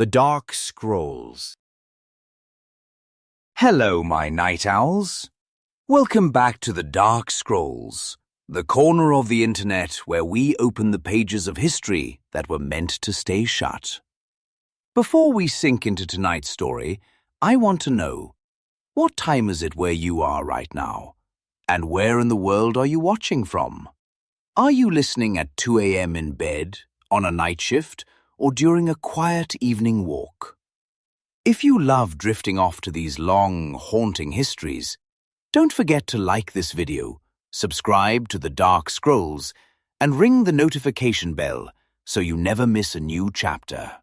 The Dark Scrolls. Hello, my night owls. Welcome back to the Dark Scrolls, the corner of the internet where we open the pages of history that were meant to stay shut. Before we sink into tonight's story, I want to know, what time is it where you are right now? And where in the world are you watching from? Are you listening at 2 a.m. in bed, on a night shift, or during a quiet evening walk? If you love drifting off to these long, haunting histories, don't forget to like this video, subscribe to the Dark Scrolls, and ring the notification bell so you never miss a new chapter.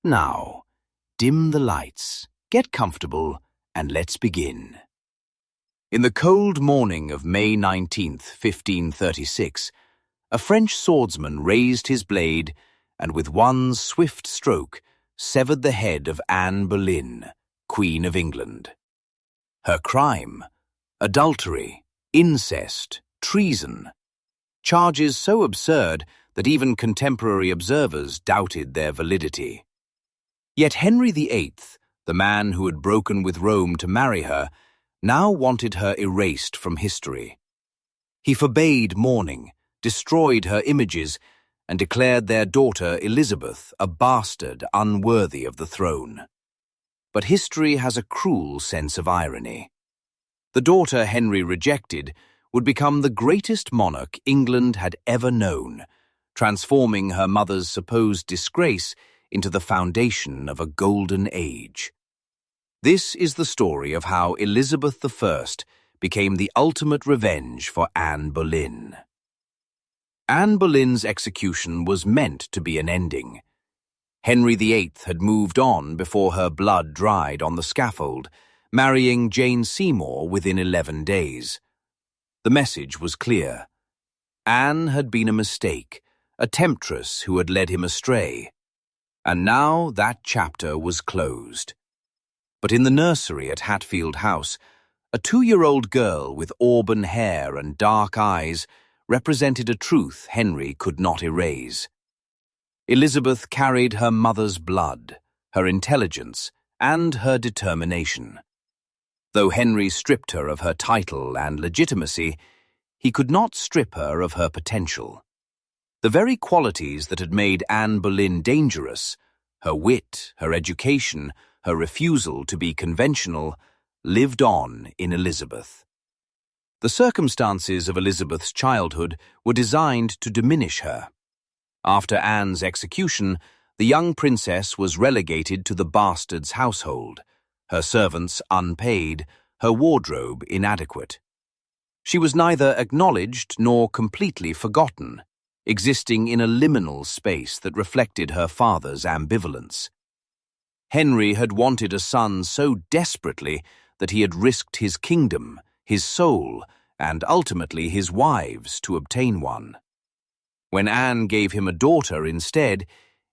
Now, dim the lights, get comfortable, and let's begin. In the cold morning of May 19th, 1536, a French swordsman raised his blade and with one swift stroke severed the head of Anne Boleyn, Queen of England. Her crime: adultery, incest, treason. Charges so absurd that even contemporary observers doubted their validity. Yet Henry VIII, the man who had broken with Rome to marry her, now wanted her erased from history. He forbade mourning, destroyed her images, and declared their daughter Elizabeth a bastard unworthy of the throne. But history has a cruel sense of irony. The daughter Henry rejected would become the greatest monarch England had ever known, transforming her mother's supposed disgrace into the foundation of a golden age. This is the story of how Elizabeth I became the ultimate revenge for Anne Boleyn. Anne Boleyn's execution was meant to be an ending. Henry VIII had moved on before her blood dried on the scaffold, marrying Jane Seymour within 11 days. The message was clear. Anne had been a mistake, a temptress who had led him astray. And now that chapter was closed. But in the nursery at Hatfield House, a 2-year-old girl with auburn hair and dark eyes represented a truth Henry could not erase. Elizabeth carried her mother's blood, her intelligence, and her determination. Though Henry stripped her of her title and legitimacy, he could not strip her of her potential. The very qualities that had made Anne Boleyn dangerous, her wit, her education, her refusal to be conventional, lived on in Elizabeth. The circumstances of Elizabeth's childhood were designed to diminish her. After Anne's execution, the young princess was relegated to the bastard's household, her servants unpaid, her wardrobe inadequate. She was neither acknowledged nor completely forgotten, existing in a liminal space that reflected her father's ambivalence. Henry had wanted a son so desperately that he had risked his kingdom, his soul, and ultimately his wives to obtain one. When Anne gave him a daughter instead,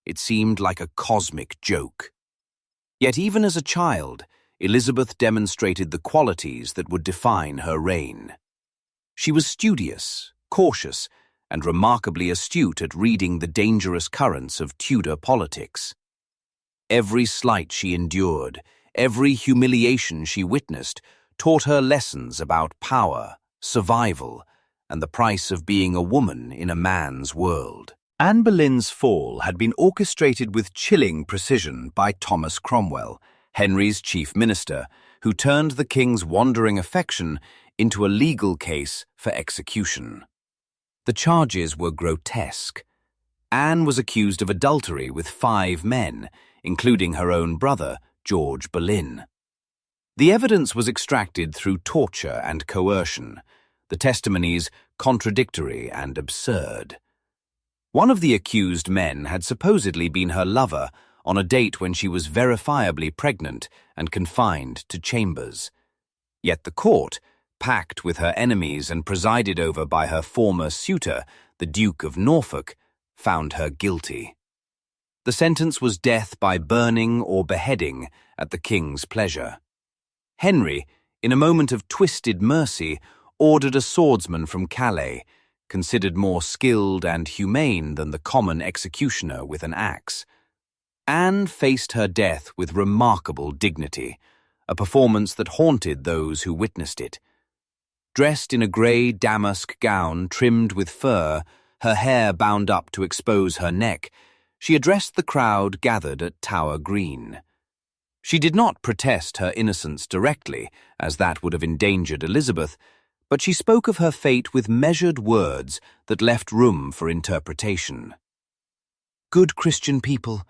it seemed like a cosmic joke. Yet even as a child, Elizabeth demonstrated the qualities that would define her reign. She was studious, cautious, and remarkably astute at reading the dangerous currents of Tudor politics. Every slight she endured, every humiliation she witnessed, taught her lessons about power, survival, and the price of being a woman in a man's world. Anne Boleyn's fall had been orchestrated with chilling precision by Thomas Cromwell, Henry's chief minister, who turned the king's wandering affection into a legal case for execution. The charges were grotesque. Anne was accused of adultery with 5 men, including her own brother, George Boleyn. The evidence was extracted through torture and coercion, the testimonies contradictory and absurd. One of the accused men had supposedly been her lover on a date when she was verifiably pregnant and confined to chambers. Yet the court, packed with her enemies and presided over by her former suitor, the Duke of Norfolk, found her guilty. The sentence was death by burning or beheading at the king's pleasure. Henry, in a moment of twisted mercy, ordered a swordsman from Calais, considered more skilled and humane than the common executioner with an axe. Anne faced her death with remarkable dignity, a performance that haunted those who witnessed it. Dressed in a grey damask gown trimmed with fur, her hair bound up to expose her neck, she addressed the crowd gathered at Tower Green. She did not protest her innocence directly, as that would have endangered Elizabeth, but she spoke of her fate with measured words that left room for interpretation. "Good Christian people,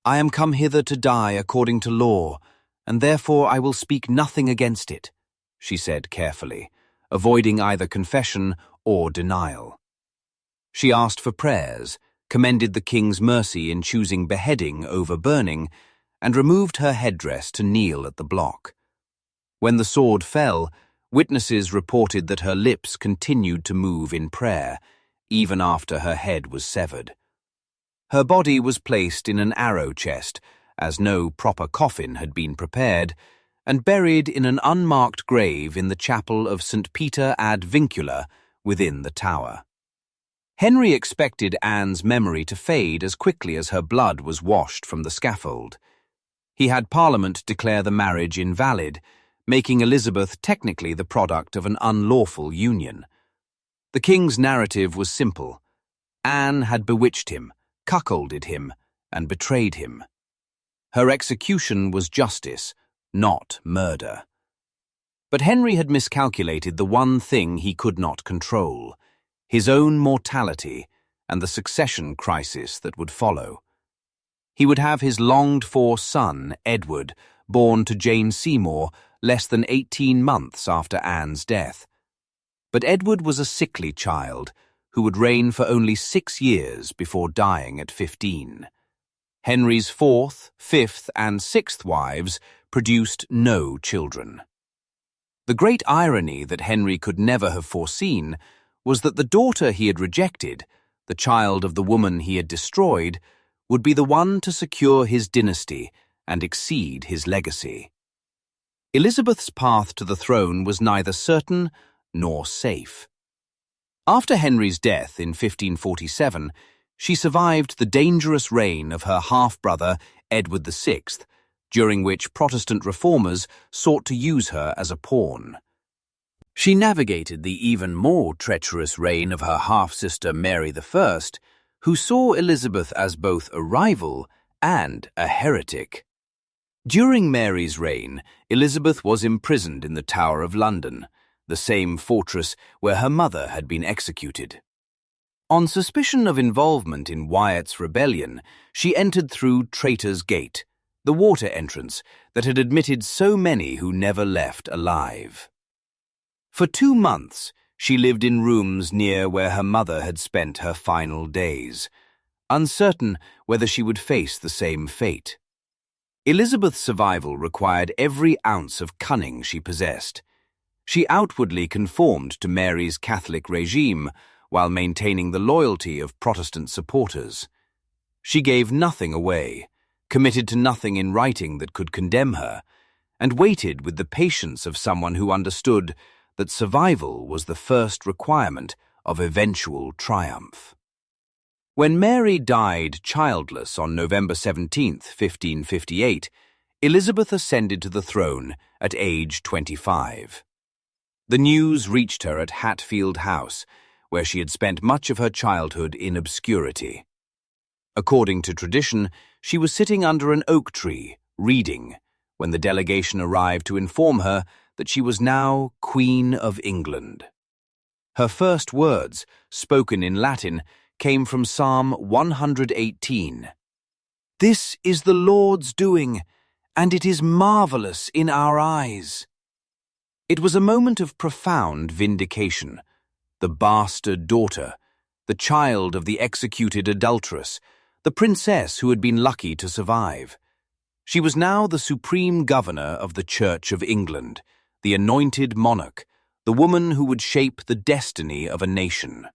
I am come hither to die according to law, and therefore I will speak nothing against it," she said carefully, avoiding either confession or denial. She asked for prayers, commended the king's mercy in choosing beheading over burning, and removed her headdress to kneel at the block. When the sword fell, witnesses reported that her lips continued to move in prayer, even after her head was severed. Her body was placed in an arrow chest, as no proper coffin had been prepared, and buried in an unmarked grave in the chapel of St. Peter ad Vincula within the Tower. Henry expected Anne's memory to fade as quickly as her blood was washed from the scaffold. He had Parliament declare the marriage invalid, making Elizabeth technically the product of an unlawful union. The king's narrative was simple. Anne had bewitched him, cuckolded him, and betrayed him. Her execution was justice, not murder. But Henry had miscalculated the one thing he could not control: his own mortality and the succession crisis that would follow. He would have his longed-for son, Edward, born to Jane Seymour less than 18 months after Anne's death. But Edward was a sickly child who would reign for only 6 years before dying at 15. Henry's 4th, 5th, and 6th wives produced no children. The great irony that Henry could never have foreseen was that the daughter he had rejected, the child of the woman he had destroyed, would be the one to secure his dynasty and exceed his legacy. Elizabeth's path to the throne was neither certain nor safe. After Henry's death in 1547, she survived the dangerous reign of her half-brother Edward VI, during which Protestant reformers sought to use her as a pawn. She navigated the even more treacherous reign of her half-sister Mary I, who saw Elizabeth as both a rival and a heretic. During Mary's reign, Elizabeth was imprisoned in the Tower of London, the same fortress where her mother had been executed. On suspicion of involvement in Wyatt's rebellion, she entered through Traitor's Gate, the water entrance that had admitted so many who never left alive. For 2 months, she lived in rooms near where her mother had spent her final days, uncertain whether she would face the same fate. Elizabeth's survival required every ounce of cunning she possessed. She outwardly conformed to Mary's Catholic regime while maintaining the loyalty of Protestant supporters. She gave nothing away, committed to nothing in writing that could condemn her, and waited with the patience of someone who understood that survival was the first requirement of eventual triumph. When Mary died childless on November 17, 1558, Elizabeth ascended to the throne at age 25. The news reached her at Hatfield House, where she had spent much of her childhood in obscurity. According to tradition, she was sitting under an oak tree, reading, when the delegation arrived to inform her that she was now Queen of England. Her first words, spoken in Latin, came from Psalm 118. "This is the Lord's doing, and it is marvelous in our eyes." It was a moment of profound vindication. The bastard daughter, the child of the executed adulteress, the princess who had been lucky to survive. She was now the supreme governor of the Church of England, the anointed monarch, the woman who would shape the destiny of a nation.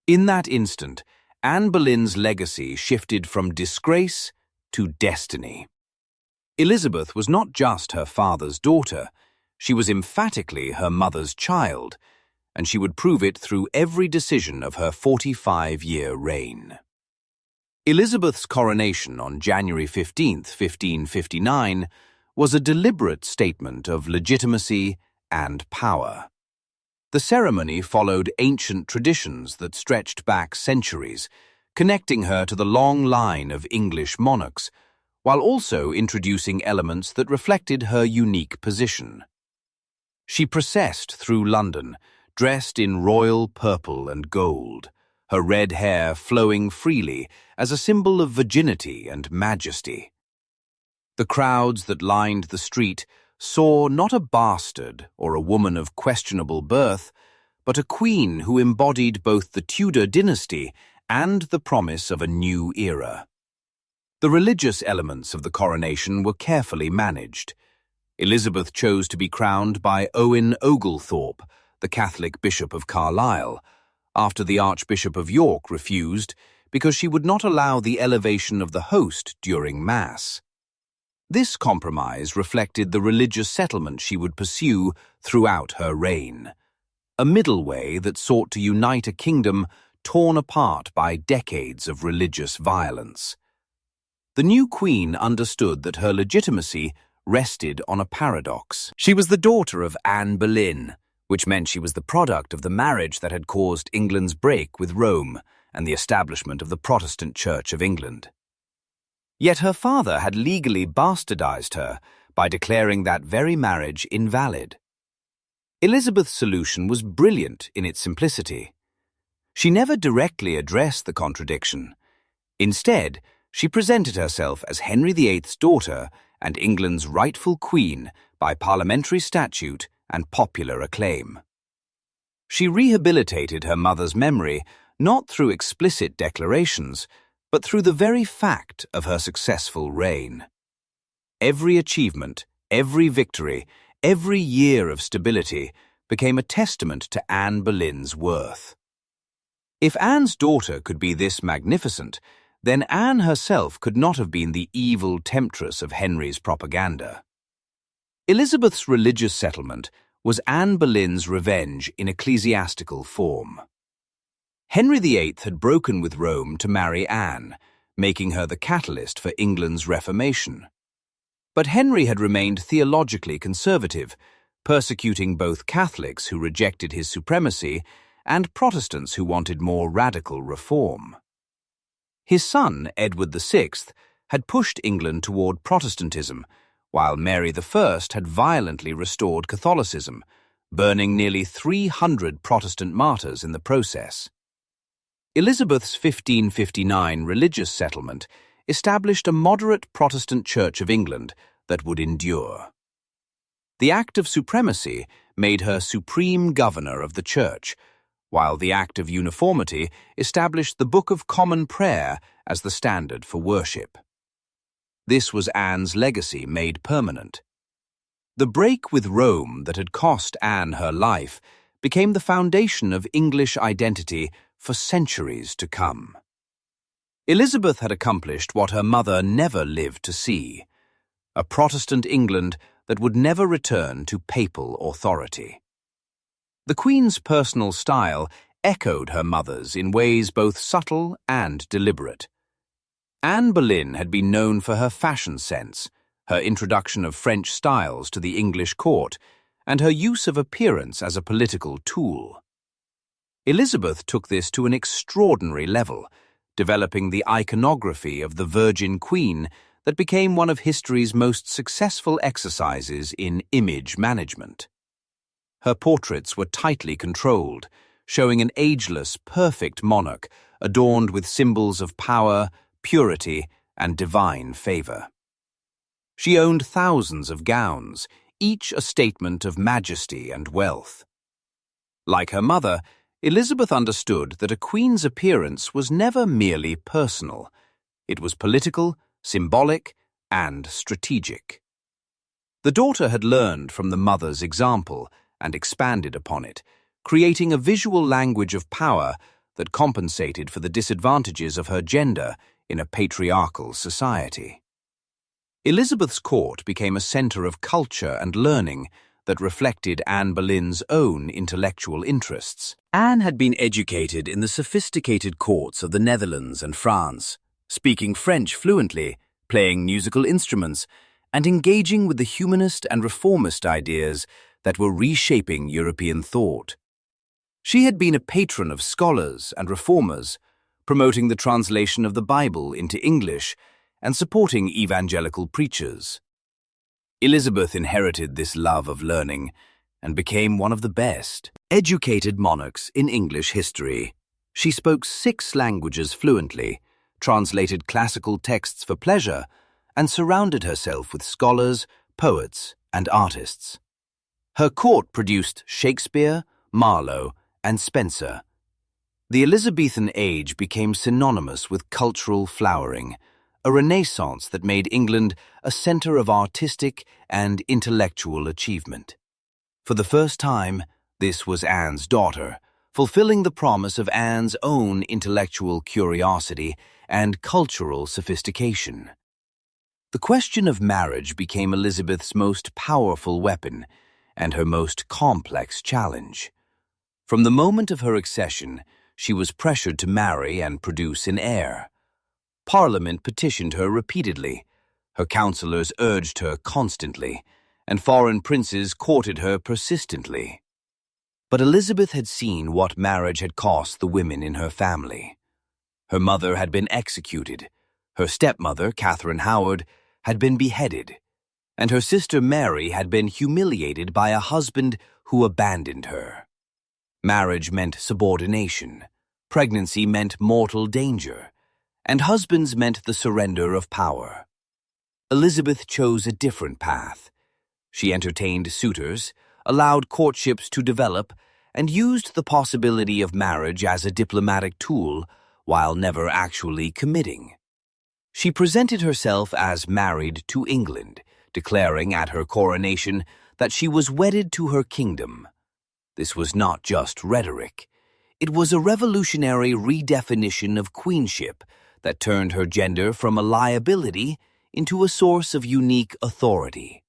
In that instant, Anne Boleyn's legacy shifted from disgrace to destiny. Elizabeth was not just her father's daughter, she was emphatically her mother's child, and she would prove it through every decision of her 45-year reign. Elizabeth's coronation on January 15, 1559, was a deliberate statement of legitimacy and power. The ceremony followed ancient traditions that stretched back centuries, connecting her to the long line of English monarchs, while also introducing elements that reflected her unique position. She processed through London, dressed in royal purple and gold, her red hair flowing freely as a symbol of virginity and majesty. The crowds that lined the street saw not a bastard or a woman of questionable birth, but a queen who embodied both the Tudor dynasty and the promise of a new era. The religious elements of the coronation were carefully managed. Elizabeth chose to be crowned by Owen Oglethorpe, the Catholic Bishop of Carlisle, after the Archbishop of York refused because she would not allow the elevation of the host during Mass. This compromise reflected the religious settlement she would pursue throughout her reign, a middle way that sought to unite a kingdom torn apart by decades of religious violence. The new queen understood that her legitimacy rested on a paradox. She was the daughter of Anne Boleyn, which meant she was the product of the marriage that had caused England's break with Rome and the establishment of the Protestant Church of England. Yet her father had legally bastardized her by declaring that very marriage invalid. Elizabeth's solution was brilliant in its simplicity. She never directly addressed the contradiction. Instead, she presented herself as Henry VIII's daughter and England's rightful queen by parliamentary statute and popular acclaim. She rehabilitated her mother's memory not through explicit declarations, but through the very fact of her successful reign. Every achievement, every victory, every year of stability became a testament to Anne Boleyn's worth. If Anne's daughter could be this magnificent, then Anne herself could not have been the evil temptress of Henry's propaganda. Elizabeth's religious settlement was Anne Boleyn's revenge in ecclesiastical form. Henry VIII had broken with Rome to marry Anne, making her the catalyst for England's Reformation. But Henry had remained theologically conservative, persecuting both Catholics who rejected his supremacy and Protestants who wanted more radical reform. His son, Edward VI, had pushed England toward Protestantism, while Mary I had violently restored Catholicism, burning nearly 300 Protestant martyrs in the process. Elizabeth's 1559 religious settlement established a moderate Protestant Church of England that would endure. The Act of Supremacy made her supreme governor of the Church, while the Act of Uniformity established the Book of Common Prayer as the standard for worship. This was Anne's legacy made permanent. The break with Rome that had cost Anne her life became the foundation of English identity for centuries to come. Elizabeth had accomplished what her mother never lived to see, a Protestant England that would never return to papal authority. The Queen's personal style echoed her mother's in ways both subtle and deliberate. Anne Boleyn had been known for her fashion sense, her introduction of French styles to the English court, and her use of appearance as a political tool. Elizabeth took this to an extraordinary level, developing the iconography of the Virgin Queen that became one of history's most successful exercises in image management. Her portraits were tightly controlled, showing an ageless, perfect monarch adorned with symbols of power, purity, and divine favor. She owned thousands of gowns, each a statement of majesty and wealth. Like her mother, Elizabeth understood that a queen's appearance was never merely personal. It was political, symbolic, and strategic. The daughter had learned from the mother's example and expanded upon it, creating a visual language of power that compensated for the disadvantages of her gender in a patriarchal society. Elizabeth's court became a center of culture and learning that reflected Anne Boleyn's own intellectual interests. Anne had been educated in the sophisticated courts of the Netherlands and France, speaking French fluently, playing musical instruments, and engaging with the humanist and reformist ideas that were reshaping European thought. She had been a patron of scholars and reformers, promoting the translation of the Bible into English and supporting evangelical preachers. Elizabeth inherited this love of learning and became one of the best educated monarchs in English history. She spoke 6 languages fluently, translated classical texts for pleasure, and surrounded herself with scholars, poets, and artists. Her court produced Shakespeare, Marlowe, and Spenser. The Elizabethan age became synonymous with cultural flowering, a renaissance that made England a center of artistic and intellectual achievement. For the first time, this was Anne's daughter, fulfilling the promise of Anne's own intellectual curiosity and cultural sophistication. The question of marriage became Elizabeth's most powerful weapon and her most complex challenge. From the moment of her accession, she was pressured to marry and produce an heir. Parliament petitioned her repeatedly, her counselors urged her constantly, and foreign princes courted her persistently. But Elizabeth had seen what marriage had cost the women in her family. Her mother had been executed, her stepmother, Catherine Howard, had been beheaded, and her sister Mary had been humiliated by a husband who abandoned her. Marriage meant subordination, pregnancy meant mortal danger, and husbands meant the surrender of power. Elizabeth chose a different path. She entertained suitors, allowed courtships to develop, and used the possibility of marriage as a diplomatic tool while never actually committing. She presented herself as married to England, declaring at her coronation that she was wedded to her kingdom. This was not just rhetoric. It was a revolutionary redefinition of queenship that turned her gender from a liability into a source of unique authority.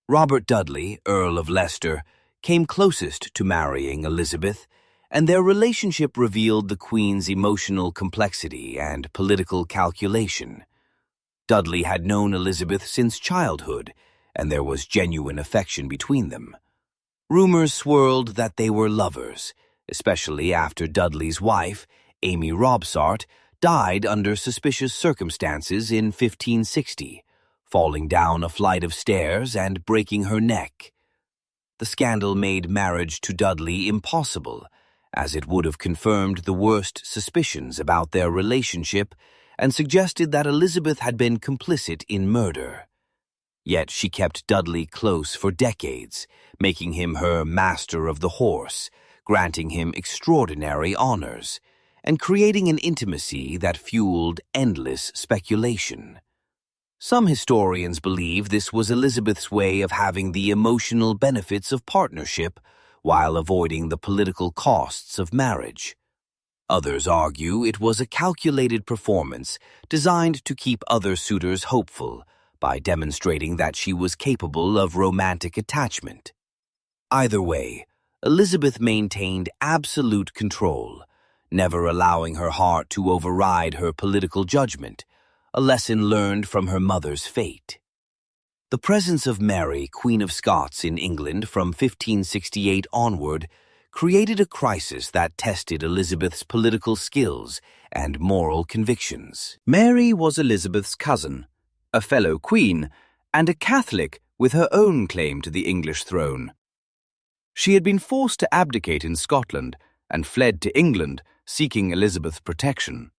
Robert Dudley, Earl of Leicester, came closest to marrying Elizabeth, and their relationship revealed the Queen's emotional complexity and political calculation. Dudley had known Elizabeth since childhood, and there was genuine affection between them. Rumors swirled that they were lovers, especially after Dudley's wife, Amy Robsart, died under suspicious circumstances in 1560, falling down a flight of stairs and breaking her neck. The scandal made marriage to Dudley impossible, as it would have confirmed the worst suspicions about their relationship and suggested that Elizabeth had been complicit in murder. Yet she kept Dudley close for decades, making him her master of the horse, granting him extraordinary honors, and creating an intimacy that fueled endless speculation. Some historians believe this was Elizabeth's way of having the emotional benefits of partnership while avoiding the political costs of marriage. Others argue it was a calculated performance designed to keep other suitors hopeful by demonstrating that she was capable of romantic attachment. Either way, Elizabeth maintained absolute control, never allowing her heart to override her political judgment, a lesson learned from her mother's fate. The presence of Mary, Queen of Scots, in England from 1568 onward created a crisis that tested Elizabeth's political skills and moral convictions. Mary was Elizabeth's cousin, a fellow queen, and a Catholic with her own claim to the English throne. She had been forced to abdicate in Scotland and fled to England, seeking Elizabeth's protection.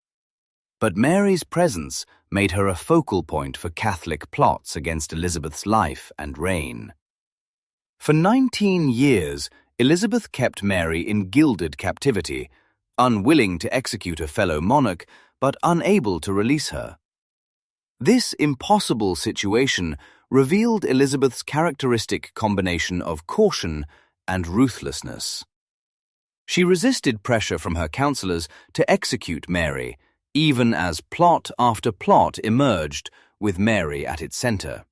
But Mary's presence made her a focal point for Catholic plots against Elizabeth's life and reign. For 19 years, Elizabeth kept Mary in gilded captivity, unwilling to execute a fellow monarch, but unable to release her. This impossible situation revealed Elizabeth's characteristic combination of caution and ruthlessness. She resisted pressure from her counselors to execute Mary, even as plot after plot emerged with Mary at its center.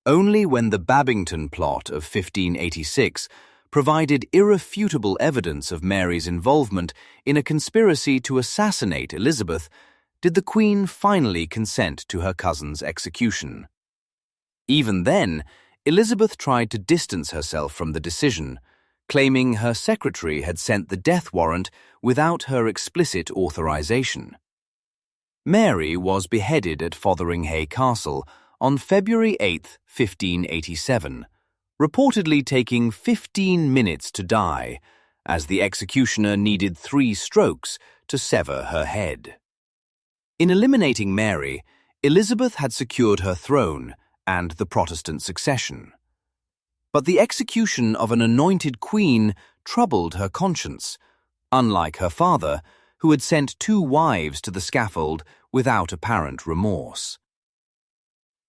Only when the Babington plot of 1586 provided irrefutable evidence of Mary's involvement in a conspiracy to assassinate Elizabeth did the Queen finally consent to her cousin's execution. Even then, Elizabeth tried to distance herself from the decision, claiming her secretary had sent the death warrant without her explicit authorization. Mary was beheaded at Fotheringhay Castle on February 8, 1587, reportedly taking 15 minutes to die, as the executioner needed 3 strokes to sever her head. In eliminating Mary, Elizabeth had secured her throne and the Protestant succession. But the execution of an anointed queen troubled her conscience, unlike her father, who had sent 2 wives to the scaffold without apparent remorse.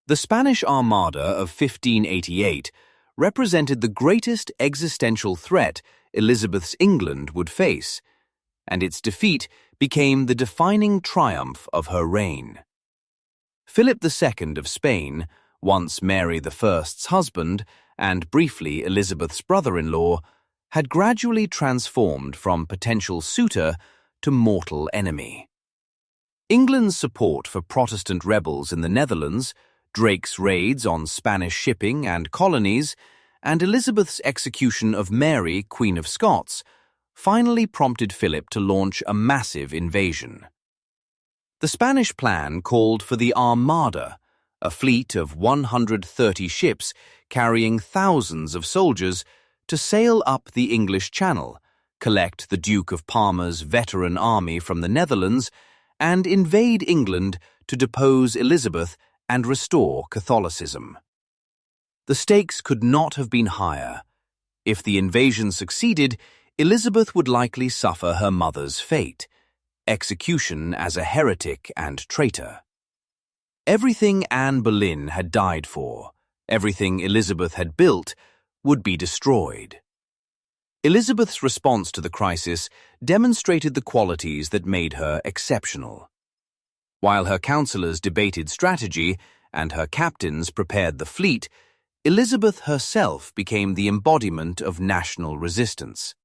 The Spanish Armada of 1588 represented the greatest existential threat Elizabeth's England would face, and its defeat became the defining triumph of her reign. Philip II of Spain, once Mary I's husband and briefly Elizabeth's brother-in-law, had gradually transformed from potential suitor to mortal enemy. England's support for Protestant rebels in the Netherlands, Drake's raids on Spanish shipping and colonies, and Elizabeth's execution of Mary, Queen of Scots, finally prompted Philip to launch a massive invasion. The Spanish plan called for the Armada, a fleet of 130 ships carrying thousands of soldiers, to sail up the English Channel, collect the Duke of Parma's veteran army from the Netherlands, and invade England to depose Elizabeth and restore Catholicism. The stakes could not have been higher. If the invasion succeeded, Elizabeth would likely suffer her mother's fate, execution as a heretic and traitor. Everything Anne Boleyn had died for, everything Elizabeth had built, would be destroyed. Elizabeth's response to the crisis demonstrated the qualities that made her exceptional. While her councillors debated strategy and her captains prepared the fleet, Elizabeth herself became the embodiment of national resistance.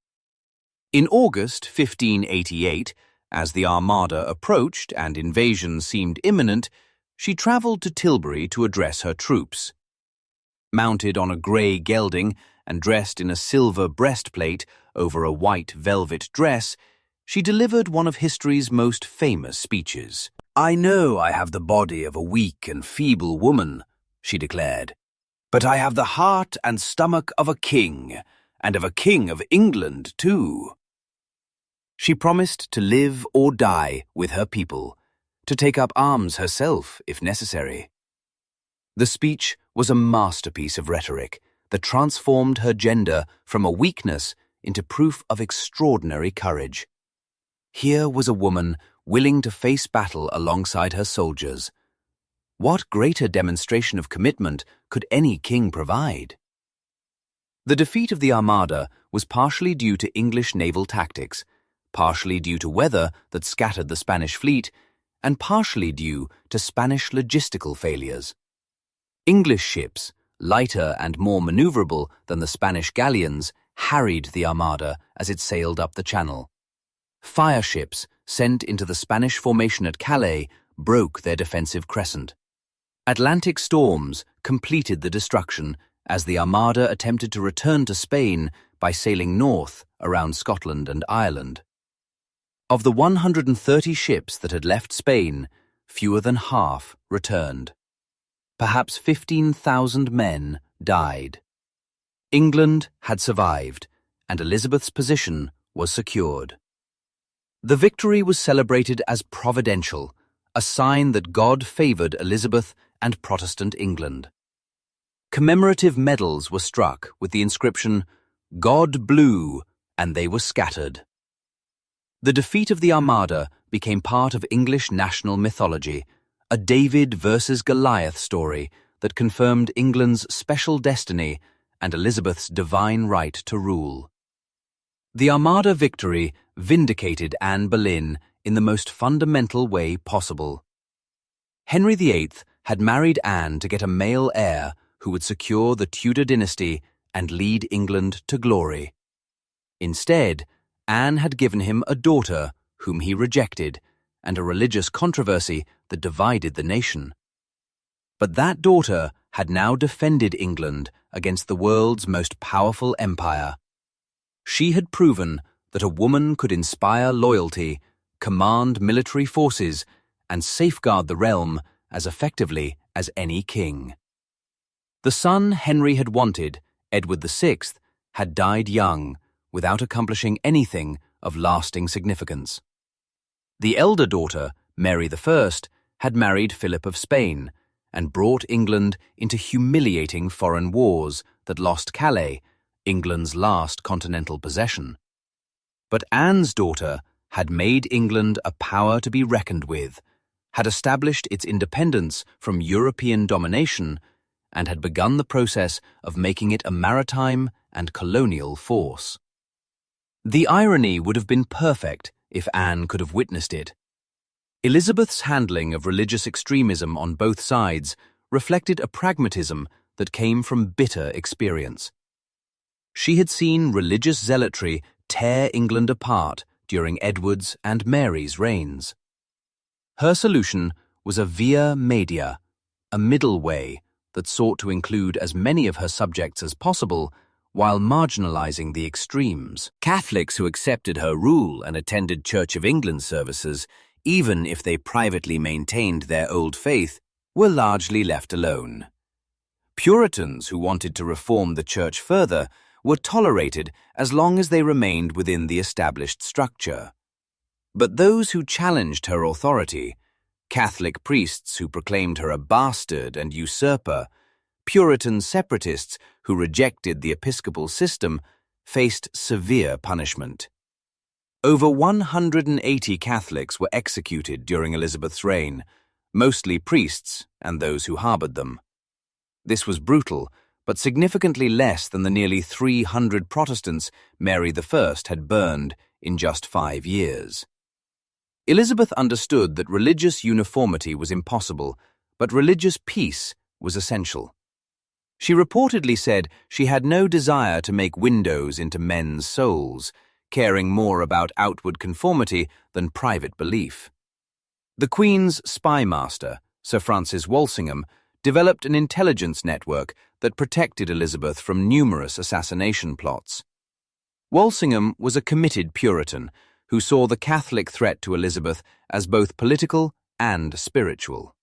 In August 1588, as the Armada approached and invasion seemed imminent, she travelled to Tilbury to address her troops. Mounted on a grey gelding and dressed in a silver breastplate over a white velvet dress, she delivered one of history's most famous speeches. "I know I have the body of a weak and feeble woman," she declared, "but I have the heart and stomach of a king, and of a king of England, too." She promised to live or die with her people, to take up arms herself if necessary. The speech was a masterpiece of rhetoric that transformed her gender from a weakness into proof of extraordinary courage. Here was a woman willing to face battle alongside her soldiers. What greater demonstration of commitment could any king provide? The defeat of the Armada was partially due to English naval tactics, partially due to weather that scattered the Spanish fleet, and partially due to Spanish logistical failures. English ships, lighter and more maneuverable than the Spanish galleons, harried the Armada as it sailed up the Channel. Fire ships sent into the Spanish formation at Calais broke their defensive crescent. Atlantic storms completed the destruction as the Armada attempted to return to Spain by sailing north around Scotland and Ireland. Of the 130 ships that had left Spain, fewer than half returned. Perhaps 15,000 men died. England had survived, and Elizabeth's position was secured. The victory was celebrated as providential, a sign that God favoured Elizabeth and Protestant England. Commemorative medals were struck with the inscription, "God blew, and they were scattered." The defeat of the Armada became part of English national mythology, a David versus Goliath story that confirmed England's special destiny and Elizabeth's divine right to rule. The Armada victory vindicated Anne Boleyn in the most fundamental way possible. Henry VIII had married Anne to get a male heir who would secure the Tudor dynasty and lead England to glory. Instead, Anne had given him a daughter whom he rejected and a religious controversy that divided the nation. But that daughter had now defended England against the world's most powerful empire. She had proven that a woman could inspire loyalty, command military forces, and safeguard the realm as effectively as any king. The son Henry had wanted, Edward VI, had died young, without accomplishing anything of lasting significance. The elder daughter, Mary I, had married Philip of Spain and brought England into humiliating foreign wars that lost Calais, England's last continental possession. But Anne's daughter had made England a power to be reckoned with, had established its independence from European domination, and had begun the process of making it a maritime and colonial force. The irony would have been perfect if Anne could have witnessed it. Elizabeth's handling of religious extremism on both sides reflected a pragmatism that came from bitter experience. She had seen religious zealotry tear England apart during Edward's and Mary's reigns. Her solution was a via media, a middle way that sought to include as many of her subjects as possible while marginalizing the extremes. Catholics who accepted her rule and attended Church of England services, even if they privately maintained their old faith, were largely left alone. Puritans who wanted to reform the Church further were tolerated as long as they remained within the established structure. But those who challenged her authority, Catholic priests who proclaimed her a bastard and usurper, Puritan separatists who rejected the episcopal system, faced severe punishment. Over 180 Catholics were executed during Elizabeth's reign, mostly priests and those who harbored them. This was brutal, but significantly less than the nearly 300 Protestants Mary I had burned in just 5 years. Elizabeth understood that religious uniformity was impossible, but religious peace was essential. She reportedly said she had no desire to make windows into men's souls, caring more about outward conformity than private belief. The Queen's spy master, Sir Francis Walsingham, developed an intelligence network that protected Elizabeth from numerous assassination plots. Walsingham was a committed Puritan who saw the Catholic threat to Elizabeth as both political and spiritual.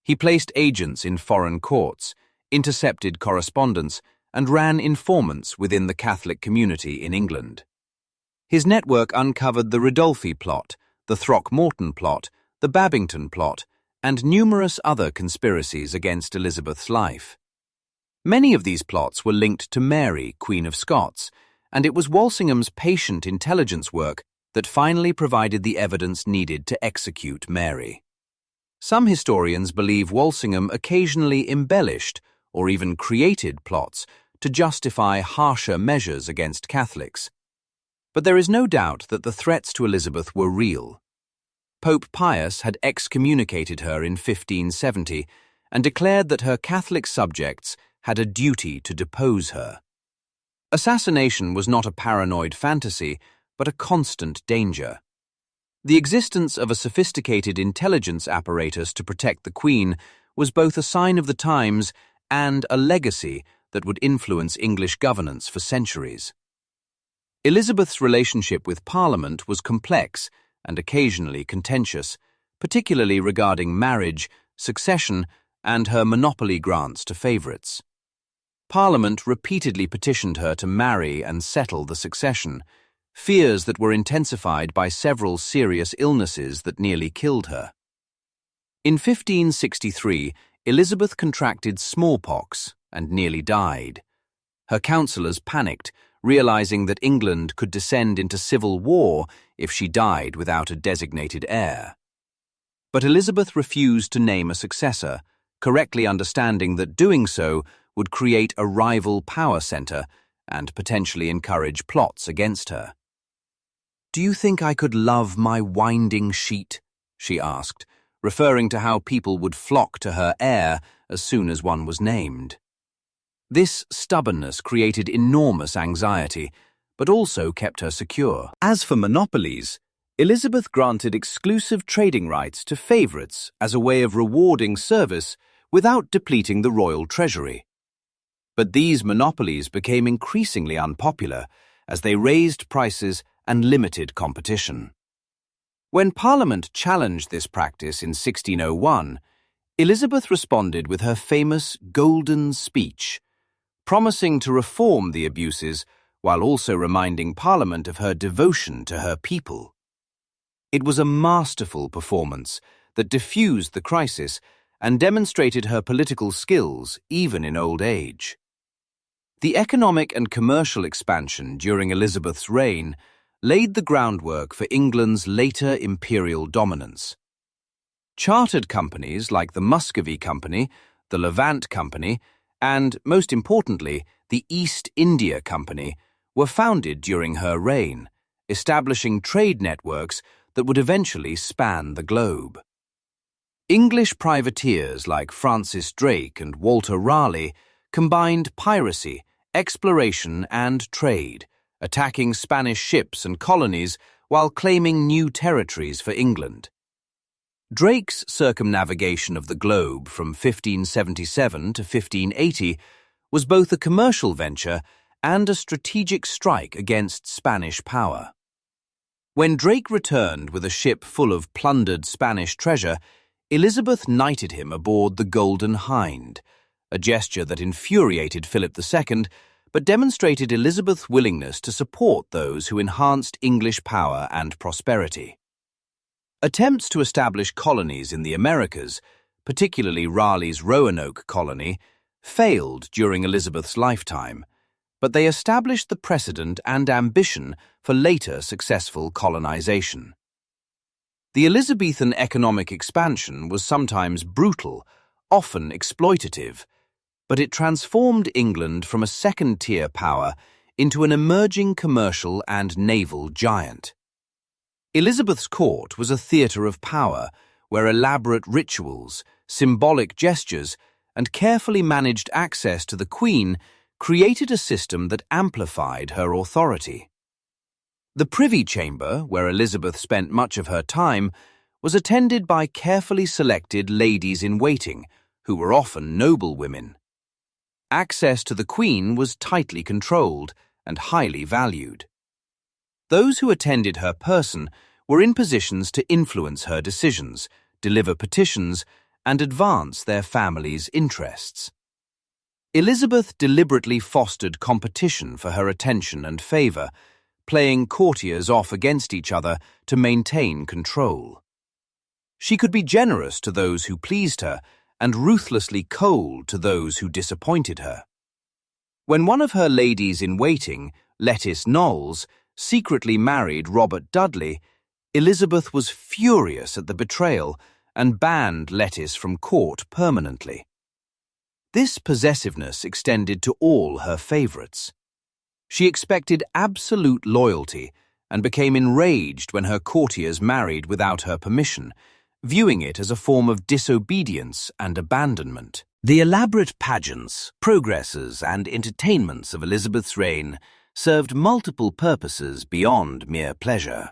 He placed agents in foreign courts, intercepted correspondence, and ran informants within the Catholic community in England. His network uncovered the Ridolfi plot, the Throckmorton plot, the Babington plot, and numerous other conspiracies against Elizabeth's life. Many of these plots were linked to Mary, Queen of Scots, and it was Walsingham's patient intelligence work that finally provided the evidence needed to execute Mary. Some historians believe Walsingham occasionally embellished or even created plots to justify harsher measures against Catholics. But there is no doubt that the threats to Elizabeth were real. Pope Pius had excommunicated her in 1570 and declared that her Catholic subjects had a duty to depose her. Assassination was not a paranoid fantasy, but a constant danger. The existence of a sophisticated intelligence apparatus to protect the Queen was both a sign of the times and a legacy that would influence English governance for centuries. Elizabeth's relationship with Parliament was complex and occasionally contentious, particularly regarding marriage, succession, and her monopoly grants to favourites. Parliament repeatedly petitioned her to marry and settle the succession, fears that were intensified by several serious illnesses that nearly killed her. In 1563, Elizabeth contracted smallpox and nearly died. Her counsellors panicked, realizing that England could descend into civil war if she died without a designated heir. But Elizabeth refused to name a successor, correctly understanding that doing so would create a rival power centre and potentially encourage plots against her. "Do you think I could love my winding sheet?" she asked, referring to how people would flock to her heir as soon as one was named. This stubbornness created enormous anxiety, but also kept her secure. As for monopolies, Elizabeth granted exclusive trading rights to favourites as a way of rewarding service without depleting the royal treasury. But these monopolies became increasingly unpopular as they raised prices and limited competition. When Parliament challenged this practice in 1601, Elizabeth responded with her famous Golden Speech, promising to reform the abuses while also reminding Parliament of her devotion to her people. It was a masterful performance that diffused the crisis and demonstrated her political skills even in old age. The economic and commercial expansion during Elizabeth's reign laid the groundwork for England's later imperial dominance. Chartered companies like the Muscovy Company, the Levant Company, and, most importantly, the East India Company were founded during her reign, establishing trade networks that would eventually span the globe. English privateers like Francis Drake and Walter Raleigh combined piracy, exploration, and trade, attacking Spanish ships and colonies while claiming new territories for England. Drake's circumnavigation of the globe from 1577 to 1580 was both a commercial venture and a strategic strike against Spanish power. When Drake returned with a ship full of plundered Spanish treasure, Elizabeth knighted him aboard the Golden Hind, a gesture that infuriated Philip II, but demonstrated Elizabeth's willingness to support those who enhanced English power and prosperity. Attempts to establish colonies in the Americas, particularly Raleigh's Roanoke colony, failed during Elizabeth's lifetime, but they established the precedent and ambition for later successful colonization. The Elizabethan economic expansion was sometimes brutal, often exploitative, but it transformed England from a second-tier power into an emerging commercial and naval giant. Elizabeth's court was a theatre of power where elaborate rituals, symbolic gestures, and carefully managed access to the Queen created a system that amplified her authority. The Privy Chamber, where Elizabeth spent much of her time, was attended by carefully selected ladies-in-waiting, who were often noblewomen. Access to the Queen was tightly controlled and highly valued. Those who attended her person were in positions to influence her decisions, deliver petitions, and advance their family's interests. Elizabeth deliberately fostered competition for her attention and favour, playing courtiers off against each other to maintain control. She could be generous to those who pleased her and ruthlessly cold to those who disappointed her. When one of her ladies-in-waiting, Lettice Knowles, secretly married Robert Dudley, Elizabeth was furious at the betrayal and banned Lettice from court permanently. This possessiveness extended to all her favourites. She expected absolute loyalty and became enraged when her courtiers married without her permission, viewing it as a form of disobedience and abandonment. The elaborate pageants, progresses, and entertainments of Elizabeth's reign served multiple purposes beyond mere pleasure.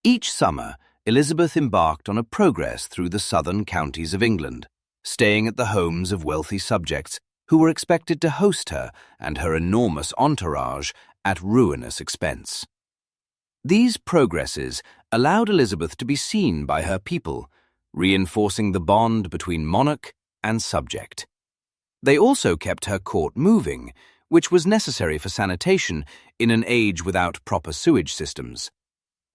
Each summer, Elizabeth embarked on a progress through the southern counties of England, staying at the homes of wealthy subjects who were expected to host her and her enormous entourage at ruinous expense. These progresses allowed Elizabeth to be seen by her people, reinforcing the bond between monarch and subject. They also kept her court moving, which was necessary for sanitation in an age without proper sewage systems.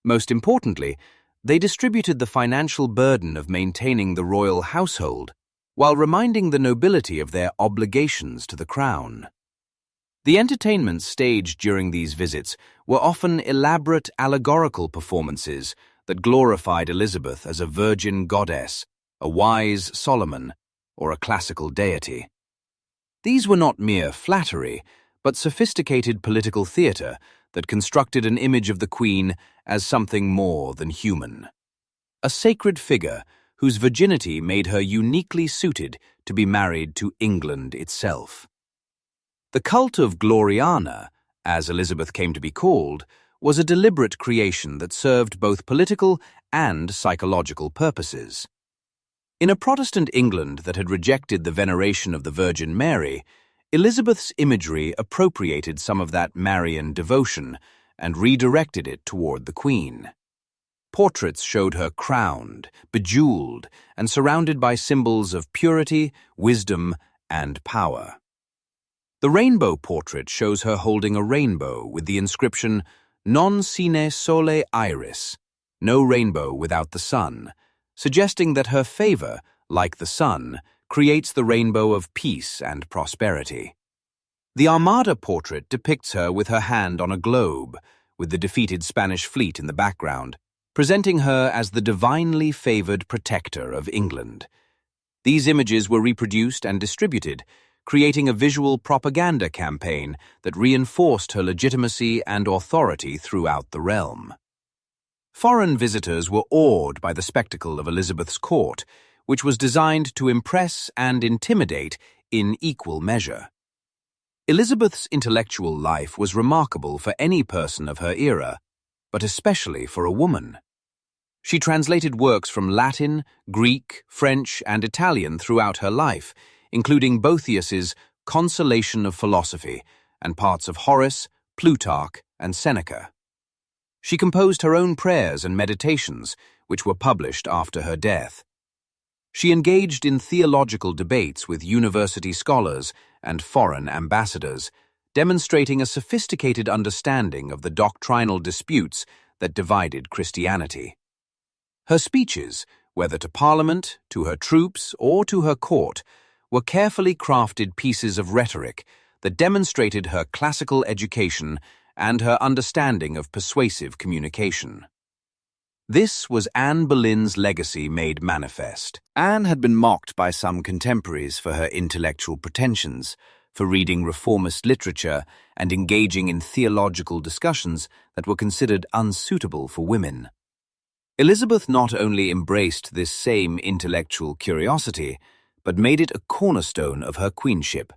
Most importantly, they distributed the financial burden of maintaining the royal household while reminding the nobility of their obligations to the crown. The entertainments staged during these visits were often elaborate allegorical performances that glorified Elizabeth as a virgin goddess, a wise Solomon, or a classical deity. These were not mere flattery, but sophisticated political theatre that constructed an image of the Queen as something more than human. A sacred figure whose virginity made her uniquely suited to be married to England itself. The cult of Gloriana, as Elizabeth came to be called, was a deliberate creation that served both political and psychological purposes. In a Protestant England that had rejected the veneration of the Virgin Mary, Elizabeth's imagery appropriated some of that Marian devotion and redirected it toward the Queen. Portraits showed her crowned, bejeweled, and surrounded by symbols of purity, wisdom, and power. The rainbow portrait shows her holding a rainbow with the inscription "Non sine sole iris," no rainbow without the sun, suggesting that her favor, like the sun, creates the rainbow of peace and prosperity. The Armada portrait depicts her with her hand on a globe, with the defeated Spanish fleet in the background, presenting her as the divinely favored protector of England. These images were reproduced and distributed, creating a visual propaganda campaign that reinforced her legitimacy and authority throughout the realm. Foreign visitors were awed by the spectacle of Elizabeth's court, which was designed to impress and intimidate in equal measure. Elizabeth's intellectual life was remarkable for any person of her era, but especially for a woman. She translated works from Latin, Greek, French, and Italian throughout her life, including Boethius's Consolation of Philosophy and parts of Horace, Plutarch, and Seneca. She composed her own prayers and meditations, which were published after her death. She engaged in theological debates with university scholars and foreign ambassadors, demonstrating a sophisticated understanding of the doctrinal disputes that divided Christianity. Her speeches, whether to Parliament, to her troops, or to her court, were carefully crafted pieces of rhetoric that demonstrated her classical education and her understanding of persuasive communication. This was Anne Boleyn's legacy made manifest. Anne had been mocked by some contemporaries for her intellectual pretensions, for reading reformist literature and engaging in theological discussions that were considered unsuitable for women. Elizabeth not only embraced this same intellectual curiosity, but made it a cornerstone of her queenship,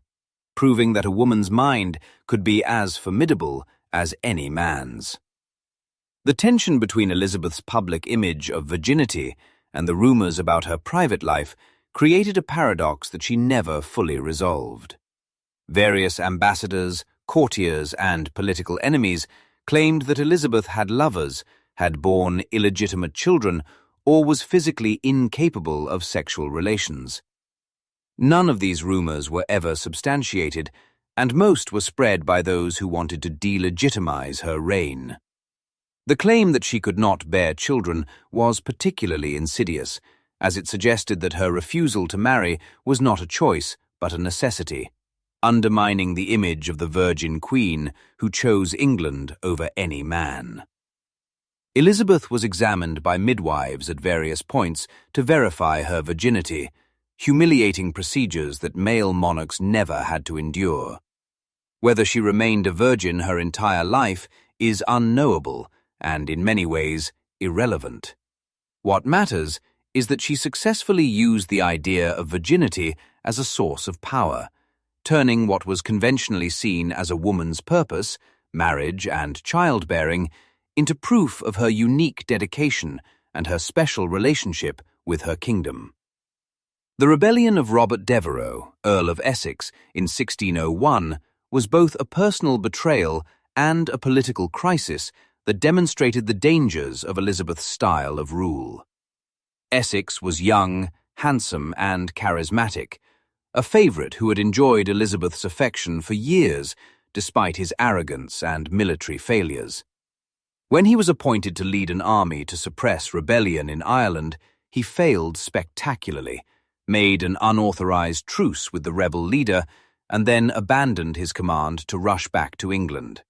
proving that a woman's mind could be as formidable as any man's. The tension between Elizabeth's public image of virginity and the rumors about her private life created a paradox that she never fully resolved. Various ambassadors, courtiers, and political enemies claimed that Elizabeth had lovers, had borne illegitimate children, or was physically incapable of sexual relations. None of these rumors were ever substantiated, and most were spread by those who wanted to delegitimize her reign. The claim that she could not bear children was particularly insidious, as it suggested that her refusal to marry was not a choice but a necessity, undermining the image of the Virgin Queen who chose England over any man. Elizabeth was examined by midwives at various points to verify her virginity, humiliating procedures that male monarchs never had to endure. Whether she remained a virgin her entire life is unknowable and, in many ways, irrelevant. What matters is that she successfully used the idea of virginity as a source of power, turning what was conventionally seen as a woman's purpose, marriage and childbearing, into proof of her unique dedication and her special relationship with her kingdom. The rebellion of Robert Devereux, Earl of Essex, in 1601 was both a personal betrayal and a political crisis that demonstrated the dangers of Elizabeth's style of rule. Essex was young, handsome, and charismatic, a favorite who had enjoyed Elizabeth's affection for years despite his arrogance and military failures. When he was appointed to lead an army to suppress rebellion in Ireland, he failed spectacularly, made an unauthorized truce with the rebel leader, and then abandoned his command to rush back to England.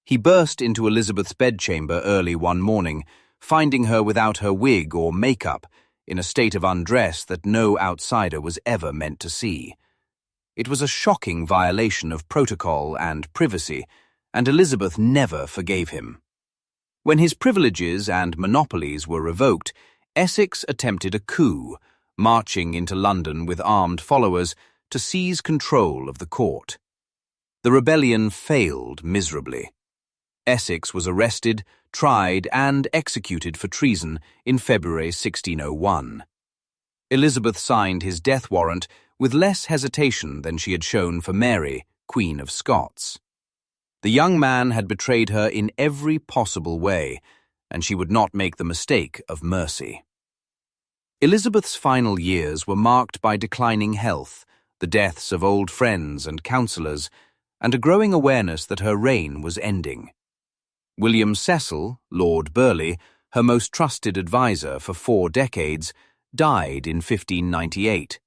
He burst into Elizabeth's bedchamber early one morning, finding her without her wig or makeup, in a state of undress that no outsider was ever meant to see. It was a shocking violation of protocol and privacy, and Elizabeth never forgave him. When his privileges and monopolies were revoked, Essex attempted a coup, marching into London with armed followers to seize control of the court. The rebellion failed miserably. Essex was arrested, tried, and executed for treason in February 1601. Elizabeth signed his death warrant with less hesitation than she had shown for Mary, Queen of Scots. The young man had betrayed her in every possible way, and she would not make the mistake of mercy. Elizabeth's final years were marked by declining health, the deaths of old friends and counsellors, and a growing awareness that her reign was ending. William Cecil, Lord Burleigh, her most trusted adviser for 4 decades, died in 1598.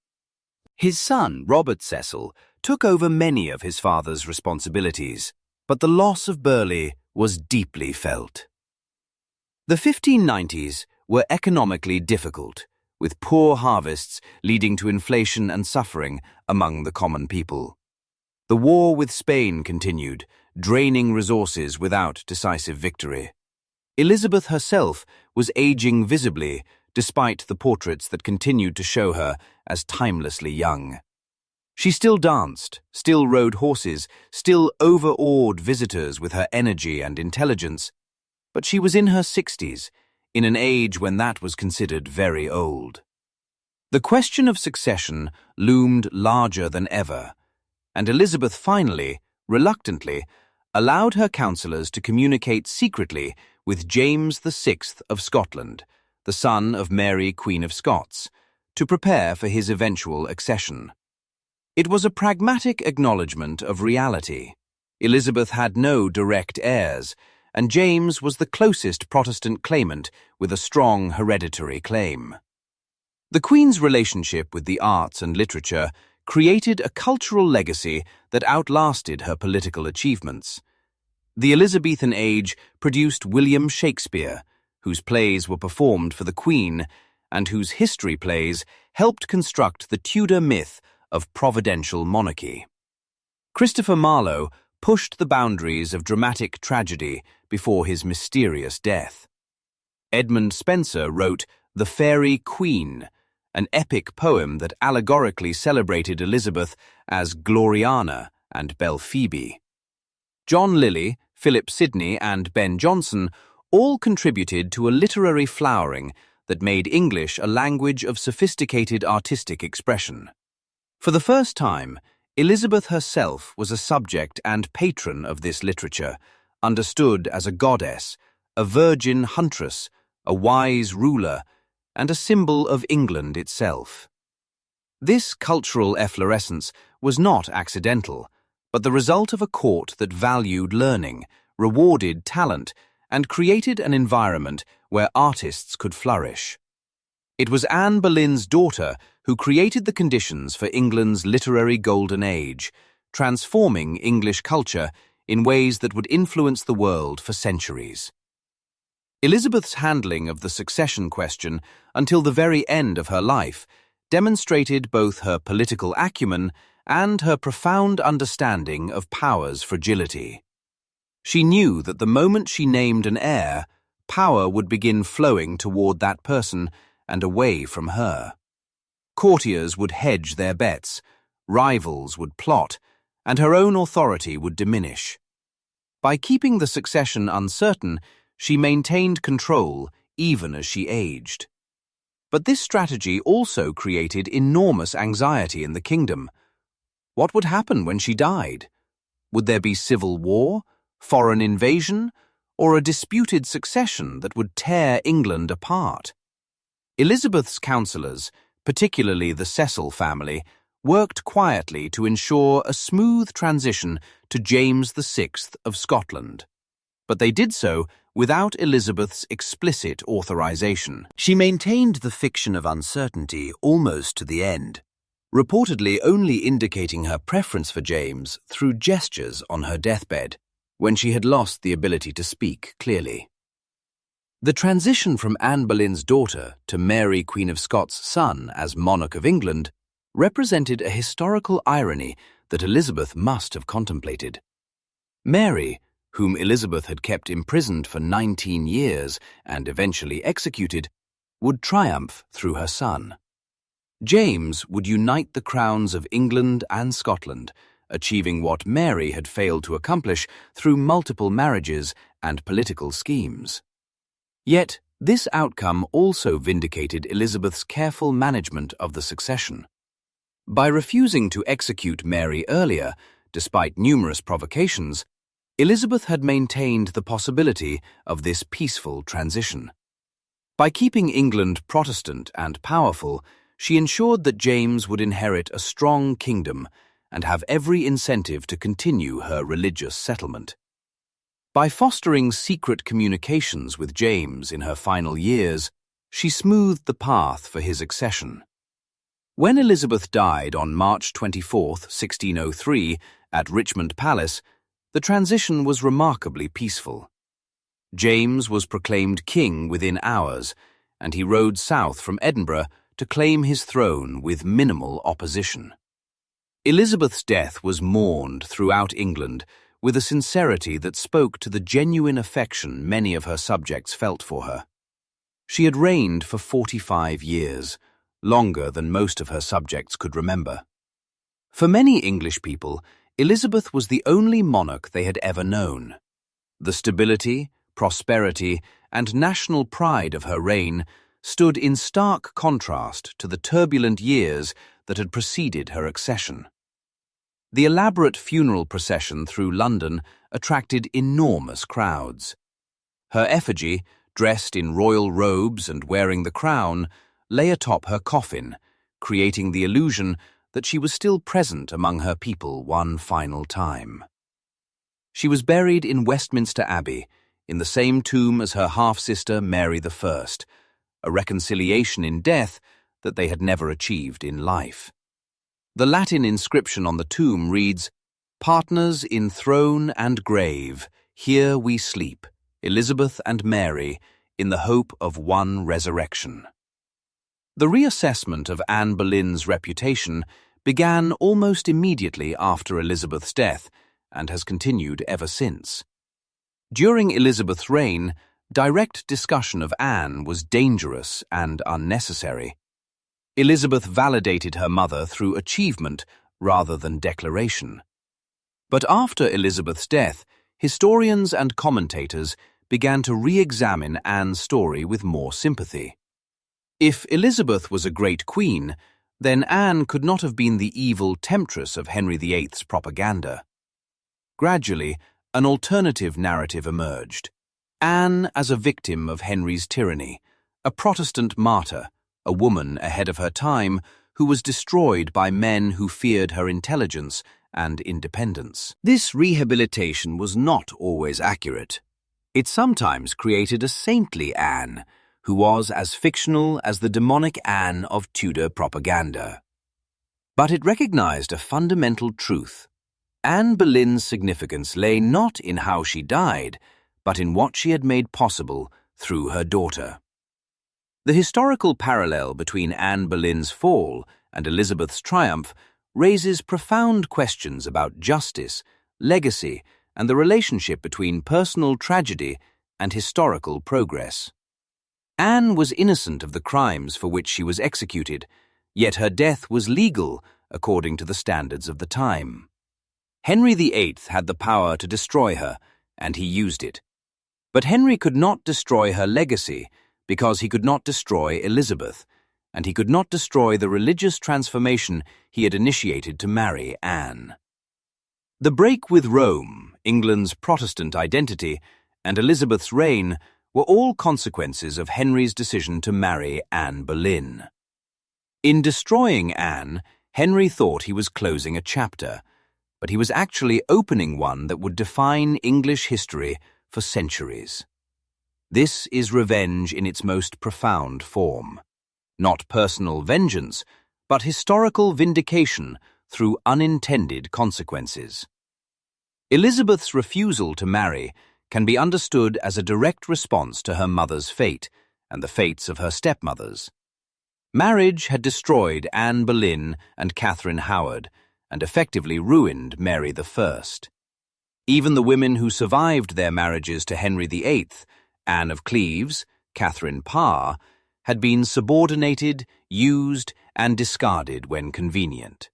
His son, Robert Cecil, took over many of his father's responsibilities, but the loss of Burleigh was deeply felt. The 1590s were economically difficult, with poor harvests leading to inflation and suffering among the common people. The war with Spain continued, draining resources without decisive victory. Elizabeth herself was aging visibly, despite the portraits that continued to show her as timelessly young. She still danced, still rode horses, still overawed visitors with her energy and intelligence, but she was in her 60s, in an age when that was considered very old. The question of succession loomed larger than ever, and Elizabeth finally, reluctantly, allowed her counsellors to communicate secretly with James VI of Scotland, the son of Mary, Queen of Scots, to prepare for his eventual accession. It was a pragmatic acknowledgement of reality. Elizabeth had no direct heirs, and James was the closest Protestant claimant with a strong hereditary claim. The Queen's relationship with the arts and literature created a cultural legacy that outlasted her political achievements. The Elizabethan age produced William Shakespeare, whose plays were performed for the Queen and whose history plays helped construct the Tudor myth of providential monarchy. Christopher Marlowe pushed the boundaries of dramatic tragedy before his mysterious death. Edmund Spenser wrote The Fairy Queen, an epic poem that allegorically celebrated Elizabeth as Gloriana and Belphoebe. John Lilly, Philip Sidney, and Ben Jonson all contributed to a literary flowering that made English a language of sophisticated artistic expression. For the first time, Elizabeth herself was a subject and patron of this literature, understood as a goddess, a virgin huntress, a wise ruler, and a symbol of England itself. This cultural efflorescence was not accidental, but the result of a court that valued learning, rewarded talent, and created an environment where artists could flourish. It was Anne Boleyn's daughter who created the conditions for England's literary golden age, transforming English culture in ways that would influence the world for centuries. Elizabeth's handling of the succession question until the very end of her life demonstrated both her political acumen and her profound understanding of power's fragility. She knew that the moment she named an heir, power would begin flowing toward that person and away from her. Courtiers would hedge their bets, rivals would plot, and her own authority would diminish. By keeping the succession uncertain, she maintained control even as she aged. But this strategy also created enormous anxiety in the kingdom. What would happen when she died? Would there be civil war, foreign invasion, or a disputed succession that would tear England apart? Elizabeth's counsellors, particularly the Cecil family, worked quietly to ensure a smooth transition to James VI of Scotland. But they did so without Elizabeth's explicit authorization. She maintained the fiction of uncertainty almost to the end, reportedly only indicating her preference for James through gestures on her deathbed, when she had lost the ability to speak clearly. The transition from Anne Boleyn's daughter to Mary, Queen of Scots' son as monarch of England represented a historical irony that Elizabeth must have contemplated. Mary, whom Elizabeth had kept imprisoned for 19 years and eventually executed, would triumph through her son. James would unite the crowns of England and Scotland, achieving what Mary had failed to accomplish through multiple marriages and political schemes. Yet, this outcome also vindicated Elizabeth's careful management of the succession. By refusing to execute Mary earlier, despite numerous provocations, Elizabeth had maintained the possibility of this peaceful transition. By keeping England Protestant and powerful, she ensured that James would inherit a strong kingdom and have every incentive to continue her religious settlement. By fostering secret communications with James in her final years, she smoothed the path for his accession. When Elizabeth died on March 24, 1603, at Richmond Palace, the transition was remarkably peaceful. James was proclaimed king within hours, and he rode south from Edinburgh to claim his throne with minimal opposition. Elizabeth's death was mourned throughout England with a sincerity that spoke to the genuine affection many of her subjects felt for her. She had reigned for 45 years, longer than most of her subjects could remember. For many English people, Elizabeth was the only monarch they had ever known. The stability, prosperity, and national pride of her reign stood in stark contrast to the turbulent years that had preceded her accession. The elaborate funeral procession through London attracted enormous crowds. Her effigy, dressed in royal robes and wearing the crown, lay atop her coffin, creating the illusion that she was still present among her people one final time. She was buried in Westminster Abbey, in the same tomb as her half-sister Mary I, a reconciliation in death that they had never achieved in life. The Latin inscription on the tomb reads, "Partners in throne and grave, here we sleep, Elizabeth and Mary, in the hope of one resurrection." The reassessment of Anne Boleyn's reputation began almost immediately after Elizabeth's death and has continued ever since. During Elizabeth's reign, direct discussion of Anne was dangerous and unnecessary. Elizabeth validated her mother through achievement rather than declaration. But after Elizabeth's death, historians and commentators began to re-examine Anne's story with more sympathy. If Elizabeth was a great queen, then Anne could not have been the evil temptress of Henry VIII's propaganda. Gradually, an alternative narrative emerged. Anne as a victim of Henry's tyranny, a Protestant martyr, a woman ahead of her time who was destroyed by men who feared her intelligence and independence. This rehabilitation was not always accurate. It sometimes created a saintly Anne, who was as fictional as the demonic Anne of Tudor propaganda. But it recognized a fundamental truth. Anne Boleyn's significance lay not in how she died, but in what she had made possible through her daughter. The historical parallel between Anne Boleyn's fall and Elizabeth's triumph raises profound questions about justice, legacy, and the relationship between personal tragedy and historical progress. Anne was innocent of the crimes for which she was executed, yet her death was legal according to the standards of the time. Henry VIII had the power to destroy her, and he used it. But Henry could not destroy her legacy because he could not destroy Elizabeth, and he could not destroy the religious transformation he had initiated to marry Anne. The break with Rome, England's Protestant identity, and Elizabeth's reign were all consequences of Henry's decision to marry Anne Boleyn. In destroying Anne, Henry thought he was closing a chapter, but he was actually opening one that would define English history for centuries. This is revenge in its most profound form. Not personal vengeance, but historical vindication through unintended consequences. Elizabeth's refusal to marry can be understood as a direct response to her mother's fate and the fates of her stepmothers. Marriage had destroyed Anne Boleyn and Catherine Howard and effectively ruined Mary I. Even the women who survived their marriages to Henry VIII, Anne of Cleves, Catherine Parr, had been subordinated, used, and discarded when convenient.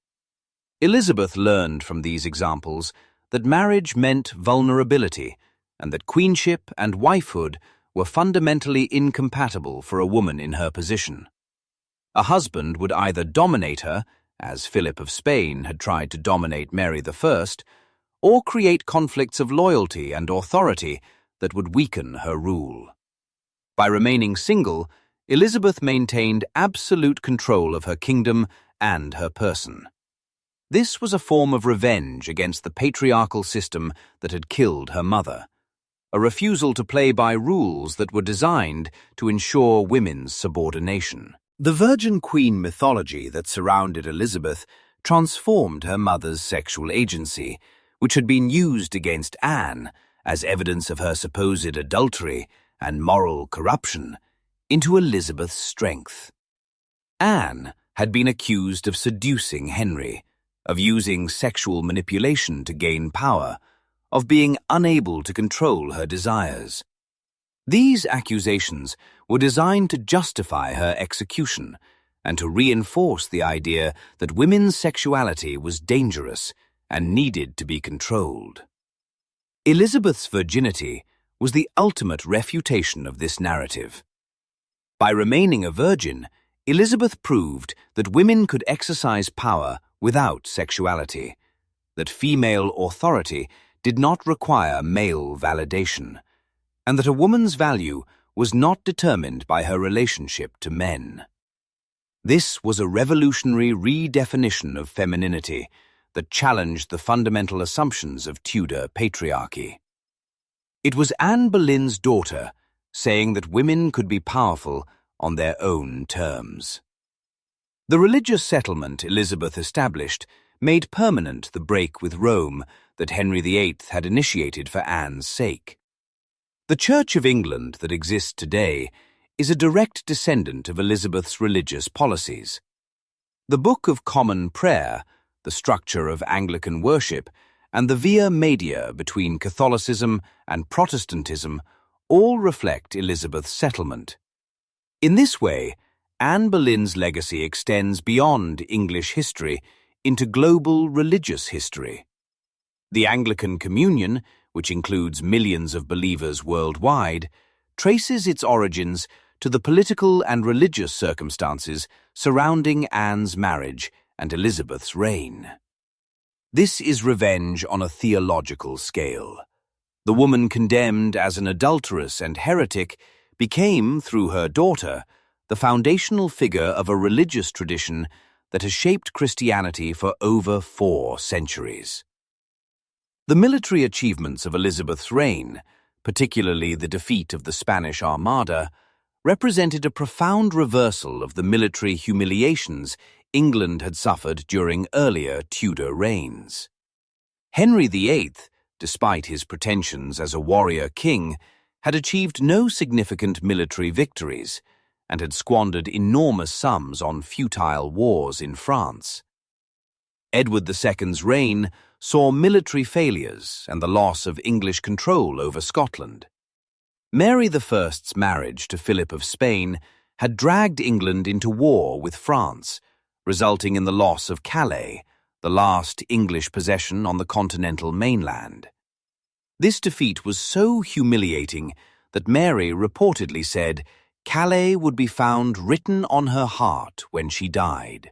Elizabeth learned from these examples that marriage meant vulnerability, and that queenship and wifehood were fundamentally incompatible for a woman in her position. A husband would either dominate her, as Philip of Spain had tried to dominate Mary I, or create conflicts of loyalty and authority that would weaken her rule. By remaining single, Elizabeth maintained absolute control of her kingdom and her person. This was a form of revenge against the patriarchal system that had killed her mother, a refusal to play by rules that were designed to ensure women's subordination. The Virgin Queen mythology that surrounded Elizabeth transformed her mother's sexual agency, which had been used against Anne as evidence of her supposed adultery and moral corruption, into Elizabeth's strength. Anne had been accused of seducing Henry, of using sexual manipulation to gain power, of being unable to control her desires. These accusations were designed to justify her execution and to reinforce the idea that women's sexuality was dangerous and needed to be controlled. Elizabeth's virginity was the ultimate refutation of this narrative. By remaining a virgin, Elizabeth proved that women could exercise power without sexuality, that female authority did not require male validation, and that a woman's value was not determined by her relationship to men. This was a revolutionary redefinition of femininity that challenged the fundamental assumptions of Tudor patriarchy. It was Anne Boleyn's daughter saying that women could be powerful on their own terms. The religious settlement Elizabeth established made permanent the break with Rome that Henry VIII had initiated for Anne's sake. The Church of England that exists today is a direct descendant of Elizabeth's religious policies. The Book of Common Prayer, the structure of Anglican worship, and the via media between Catholicism and Protestantism all reflect Elizabeth's settlement. In this way, Anne Boleyn's legacy extends beyond English history into global religious history. The Anglican Communion, which includes millions of believers worldwide, traces its origins to the political and religious circumstances surrounding Anne's marriage and Elizabeth's reign. This is revenge on a theological scale. The woman condemned as an adulteress and heretic became, through her daughter, the foundational figure of a religious tradition that has shaped Christianity for over 4 centuries. The military achievements of Elizabeth's reign, particularly the defeat of the Spanish Armada, represented a profound reversal of the military humiliations England had suffered during earlier Tudor reigns. Henry VIII, despite his pretensions as a warrior king, had achieved no significant military victories and had squandered enormous sums on futile wars in France. Edward II's reign saw military failures and the loss of English control over Scotland. Mary I's marriage to Philip of Spain had dragged England into war with France, resulting in the loss of Calais, the last English possession on the continental mainland. This defeat was so humiliating that Mary reportedly said Calais would be found written on her heart when she died.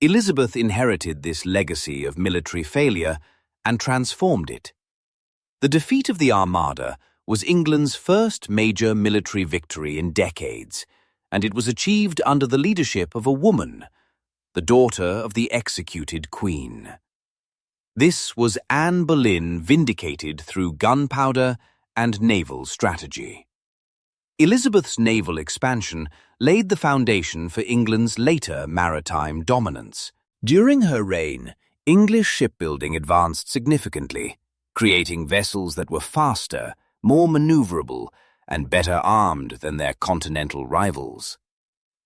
Elizabeth inherited this legacy of military failure and transformed it. The defeat of the Armada was England's first major military victory in decades, and it was achieved under the leadership of a woman, the daughter of the executed queen. This was Anne Boleyn vindicated through gunpowder and naval strategy. Elizabeth's naval expansion laid the foundation for England's later maritime dominance. During her reign, English shipbuilding advanced significantly, creating vessels that were faster, more maneuverable, and better armed than their continental rivals.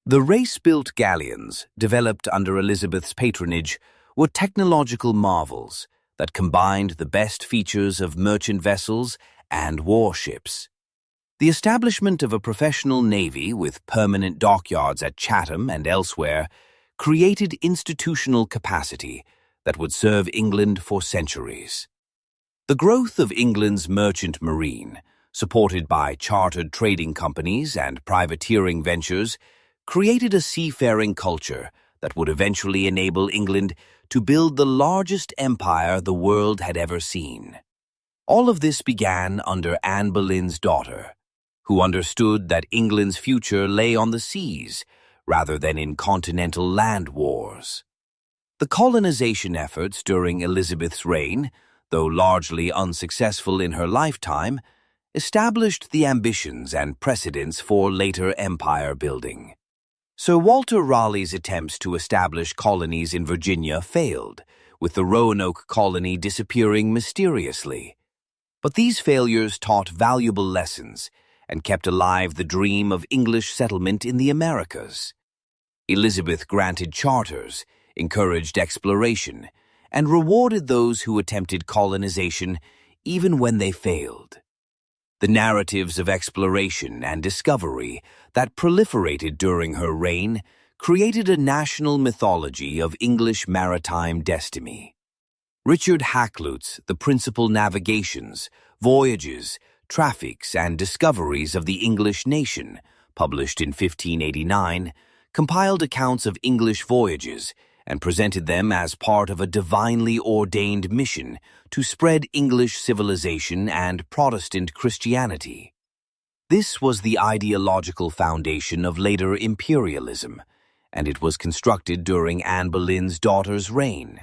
The race-built galleons, developed under Elizabeth's patronage, were technological marvels that combined the best features of merchant vessels and warships. The establishment of a professional navy with permanent dockyards at Chatham and elsewhere created institutional capacity that would serve England for centuries. The growth of England's merchant marine, supported by chartered trading companies and privateering ventures, created a seafaring culture that would eventually enable England to build the largest empire the world had ever seen. All of this began under Anne Boleyn's daughter, who understood that England's future lay on the seas rather than in continental land wars. The colonization efforts during Elizabeth's reign, though largely unsuccessful in her lifetime, established the ambitions and precedents for later empire building. Sir Walter Raleigh's attempts to establish colonies in Virginia failed, with the Roanoke colony disappearing mysteriously. But these failures taught valuable lessons and kept alive the dream of English settlement in the Americas. Elizabeth granted charters, encouraged exploration, and rewarded those who attempted colonization even when they failed. The narratives of exploration and discovery that proliferated during her reign created a national mythology of English maritime destiny. Richard Hakluyt's The Principal Navigations, Voyages, Traffics, and Discoveries of the English Nation, published in 1589, compiled accounts of English voyages and presented them as part of a divinely ordained mission to spread English civilization and Protestant Christianity. This was the ideological foundation of later imperialism, and it was constructed during Anne Boleyn's daughter's reign.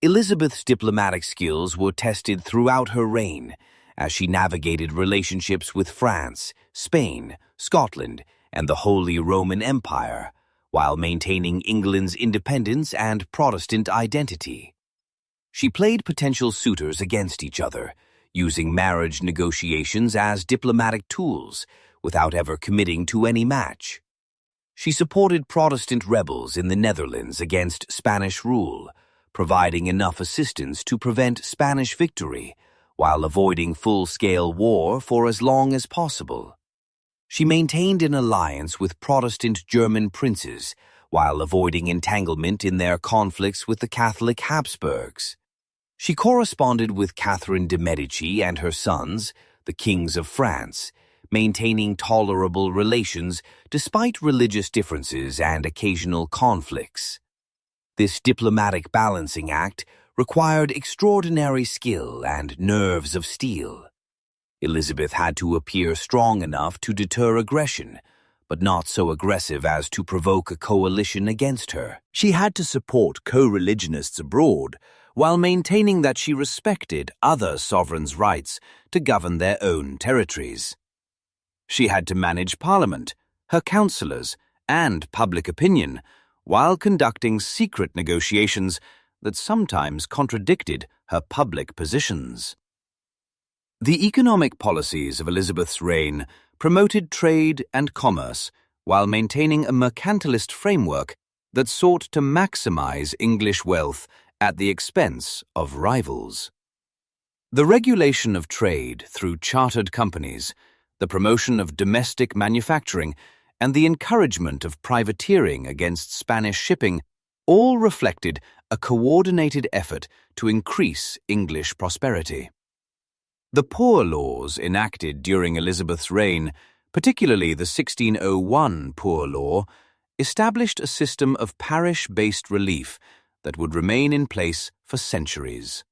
Elizabeth's diplomatic skills were tested throughout her reign as she navigated relationships with France, Spain, Scotland, and the Holy Roman Empire, while maintaining England's independence and Protestant identity. She played potential suitors against each other, using marriage negotiations as diplomatic tools, without ever committing to any match. She supported Protestant rebels in the Netherlands against Spanish rule, providing enough assistance to prevent Spanish victory, while avoiding full-scale war for as long as possible. She maintained an alliance with Protestant German princes, while avoiding entanglement in their conflicts with the Catholic Habsburgs. She corresponded with Catherine de' Medici and her sons, the kings of France, maintaining tolerable relations despite religious differences and occasional conflicts. This diplomatic balancing act required extraordinary skill and nerves of steel. Elizabeth had to appear strong enough to deter aggression, but not so aggressive as to provoke a coalition against her. She had to support co-religionists abroad, while maintaining that she respected other sovereigns' rights to govern their own territories. She had to manage Parliament, her councillors, and public opinion, while conducting secret negotiations that sometimes contradicted her public positions. The economic policies of Elizabeth's reign promoted trade and commerce while maintaining a mercantilist framework that sought to maximize English wealth at the expense of rivals. The regulation of trade through chartered companies, the promotion of domestic manufacturing, and the encouragement of privateering against Spanish shipping all reflected a coordinated effort to increase English prosperity. The Poor Laws enacted during Elizabeth's reign, particularly the 1601 Poor Law, established a system of parish-based relief that would remain in place for centuries.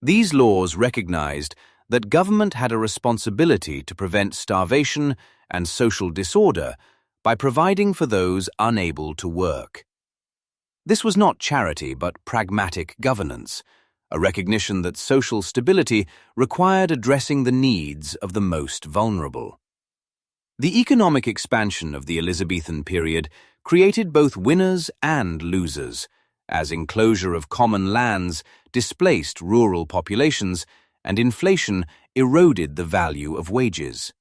These laws recognized that government had a responsibility to prevent starvation and social disorder by providing for those unable to work. This was not charity but pragmatic governance, a recognition that social stability required addressing the needs of the most vulnerable. The economic expansion of the Elizabethan period created both winners and losers, as enclosure of common lands displaced rural populations and inflation eroded the value of wages.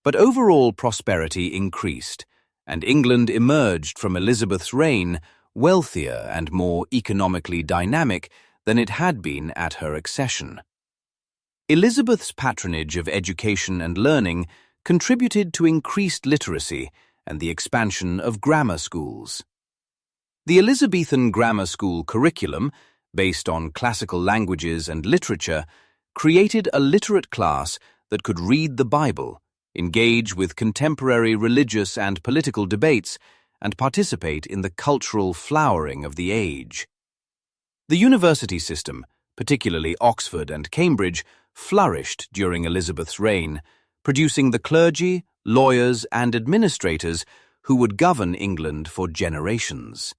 But overall prosperity increased, and England emerged from Elizabeth's reign wealthier and more economically dynamic than it had been at her accession. Elizabeth's patronage of education and learning contributed to increased literacy and the expansion of grammar schools. The Elizabethan grammar school curriculum, based on classical languages and literature, created a literate class that could read the Bible, engage with contemporary religious and political debates, and participate in the cultural flowering of the age. The university system, particularly Oxford and Cambridge, flourished during Elizabeth's reign, producing the clergy, lawyers, and administrators who would govern England for generations.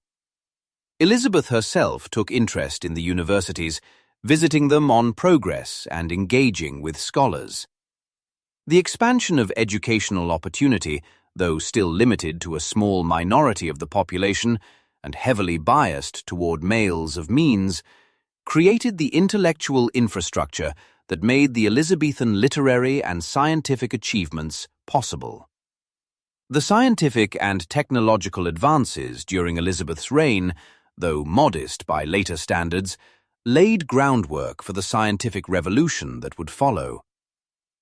Elizabeth herself took interest in the universities, visiting them on progress and engaging with scholars. The expansion of educational opportunity, though still limited to a small minority of the population and heavily biased toward males of means, created the intellectual infrastructure that made the Elizabethan literary and scientific achievements possible. The scientific and technological advances during Elizabeth's reign, though modest by later standards, laid groundwork for the scientific revolution that would follow.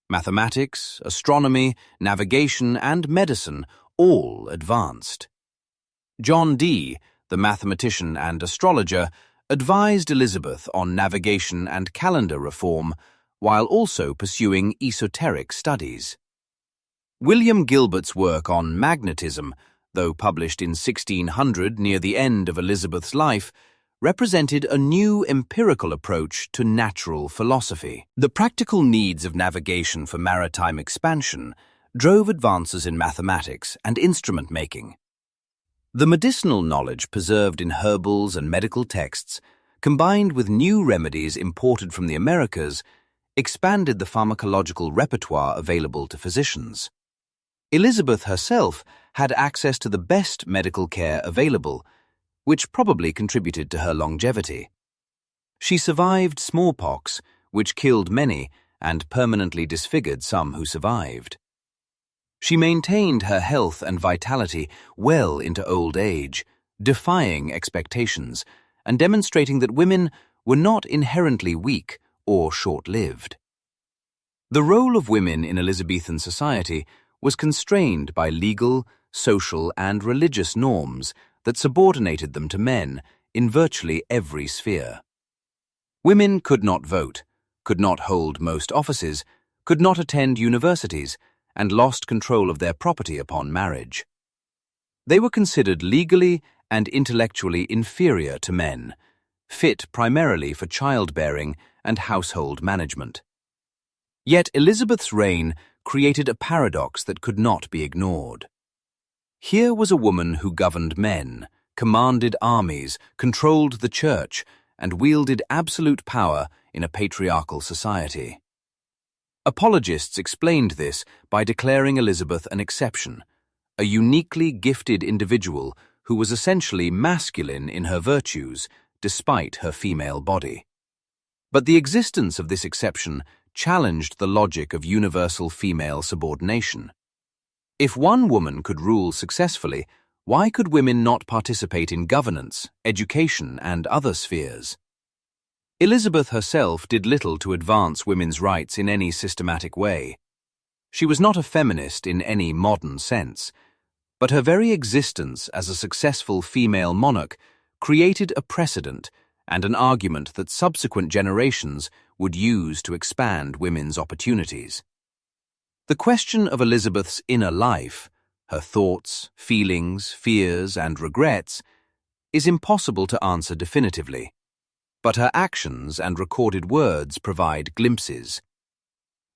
Mathematics, astronomy, navigation, and medicine all advanced. John Dee, the mathematician and astrologer, advised Elizabeth on navigation and calendar reform, while also pursuing esoteric studies. William Gilbert's work on magnetism, though published in 1600 near the end of Elizabeth's life, represented a new empirical approach to natural philosophy. The practical needs of navigation for maritime expansion drove advances in mathematics and instrument making. The medicinal knowledge preserved in herbals and medical texts, combined with new remedies imported from the Americas, expanded the pharmacological repertoire available to physicians. Elizabeth herself had access to the best medical care available, which probably contributed to her longevity. She survived smallpox, which killed many and permanently disfigured some who survived. She maintained her health and vitality well into old age, defying expectations and demonstrating that women were not inherently weak or short-lived. The role of women in Elizabethan society was constrained by legal, social, and religious norms that subordinated them to men in virtually every sphere. Women could not vote, could not hold most offices, could not attend universities, and lost control of their property upon marriage. They were considered legally and intellectually inferior to men, fit primarily for childbearing and household management. Yet Elizabeth's reign created a paradox that could not be ignored. Here was a woman who governed men, commanded armies, controlled the church, and wielded absolute power in a patriarchal society. Apologists explained this by declaring Elizabeth an exception, a uniquely gifted individual who was essentially masculine in her virtues despite her female body. But the existence of this exception challenged the logic of universal female subordination. If one woman could rule successfully, why could women not participate in governance, education, and other spheres? Elizabeth herself did little to advance women's rights in any systematic way. She was not a feminist in any modern sense, but her very existence as a successful female monarch created a precedent and an argument that subsequent generations would use to expand women's opportunities. The question of Elizabeth's inner life, her thoughts, feelings, fears, and regrets, is impossible to answer definitively, but her actions and recorded words provide glimpses.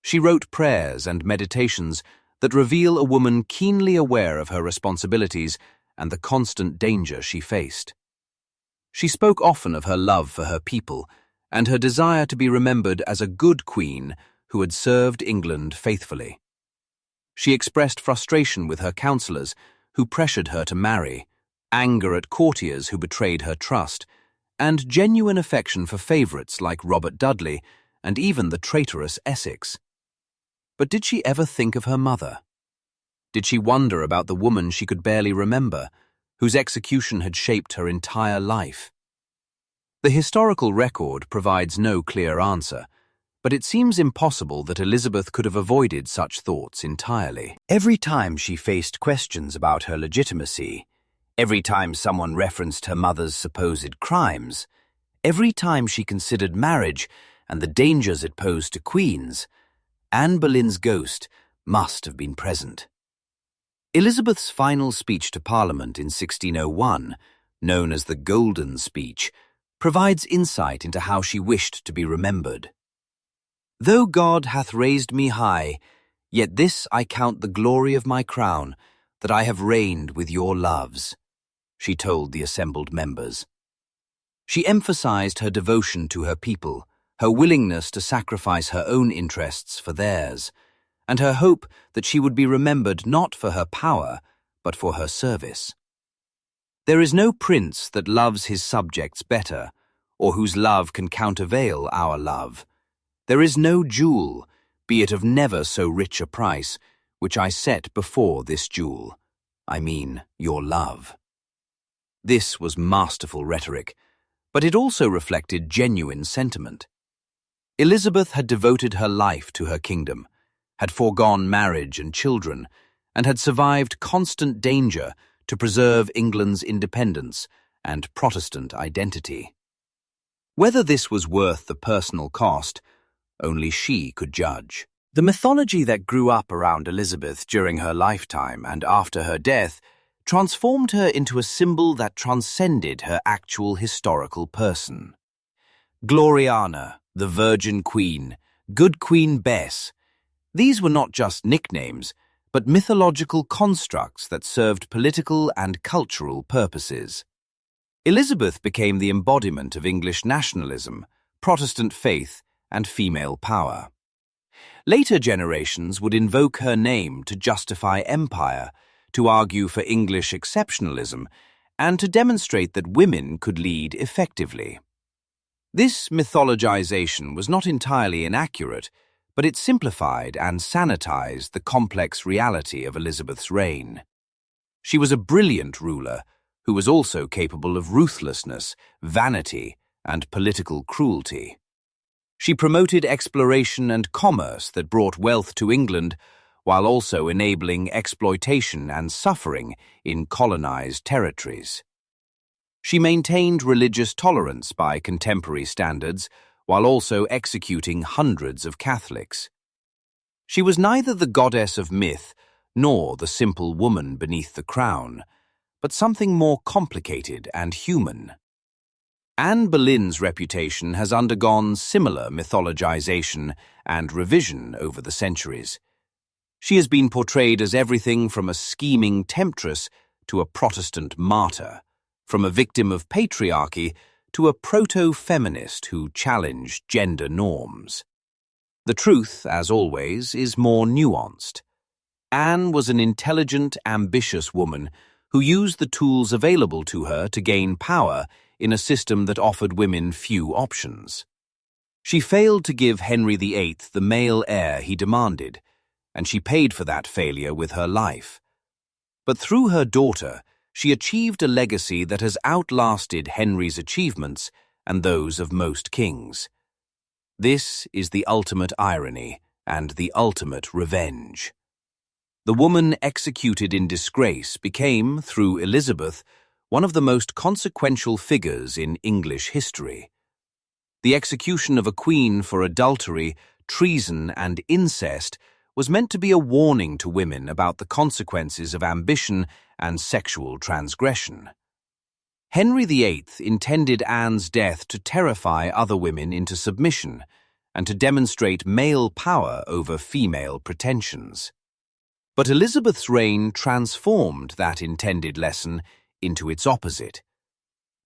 She wrote prayers and meditations that reveal a woman keenly aware of her responsibilities and the constant danger she faced. She spoke often of her love for her people and her desire to be remembered as a good queen who had served England faithfully. She expressed frustration with her counsellors who pressured her to marry, anger at courtiers who betrayed her trust, and genuine affection for favourites like Robert Dudley and even the traitorous Essex. But did she ever think of her mother? Did she wonder about the woman she could barely remember, whose execution had shaped her entire life? The historical record provides no clear answer, but it seems impossible that Elizabeth could have avoided such thoughts entirely. Every time she faced questions about her legitimacy, every time someone referenced her mother's supposed crimes, Every time she considered marriage and the dangers it posed to queens, Anne Boleyn's ghost must have been present. Elizabeth's final speech to Parliament in 1601, known as the Golden Speech, provides insight into how she wished to be remembered. "Though God hath raised me high, yet this I count the glory of my crown, that I have reigned with your loves," she told the assembled members. She emphasized her devotion to her people, her willingness to sacrifice her own interests for theirs, and her hope that she would be remembered not for her power, but for her service. "There is no prince that loves his subjects better, or whose love can countervail our love. There is no jewel, be it of never so rich a price, which I set before this jewel. I mean your love." This was masterful rhetoric, but it also reflected genuine sentiment. Elizabeth had devoted her life to her kingdom, had foregone marriage and children, and had survived constant danger to preserve England's independence and Protestant identity. Whether this was worth the personal cost, only she could judge. The mythology that grew up around Elizabeth during her lifetime and after her death transformed her into a symbol that transcended her actual historical person. Gloriana, the Virgin Queen, Good Queen Bess, these were not just nicknames, but mythological constructs that served political and cultural purposes. Elizabeth became the embodiment of English nationalism, Protestant faith, and female power. Later generations would invoke her name to justify empire, to argue for English exceptionalism, and to demonstrate that women could lead effectively. This mythologization was not entirely inaccurate, but it simplified and sanitized the complex reality of Elizabeth's reign. She was a brilliant ruler who was also capable of ruthlessness, vanity, and political cruelty. She promoted exploration and commerce that brought wealth to England, while also enabling exploitation and suffering in colonized territories. She maintained religious tolerance by contemporary standards, while also executing hundreds of Catholics. She was neither the goddess of myth nor the simple woman beneath the crown, but something more complicated and human. Anne Boleyn's reputation has undergone similar mythologization and revision over the centuries. She has been portrayed as everything from a scheming temptress to a Protestant martyr, from a victim of patriarchy to a proto-feminist who challenged gender norms. The truth, as always, is more nuanced. Anne was an intelligent, ambitious woman who used the tools available to her to gain power in a system that offered women few options. She failed to give Henry VIII the male heir he demanded, and she paid for that failure with her life. But through her daughter, she achieved a legacy that has outlasted Henry's achievements and those of most kings. This is the ultimate irony and the ultimate revenge. The woman executed in disgrace became, through Elizabeth, one of the most consequential figures in English history. The execution of a queen for adultery, treason, and incest was meant to be a warning to women about the consequences of ambition and sexual transgression. Henry VIII intended Anne's death to terrify other women into submission and to demonstrate male power over female pretensions. But Elizabeth's reign transformed that intended lesson into its opposite.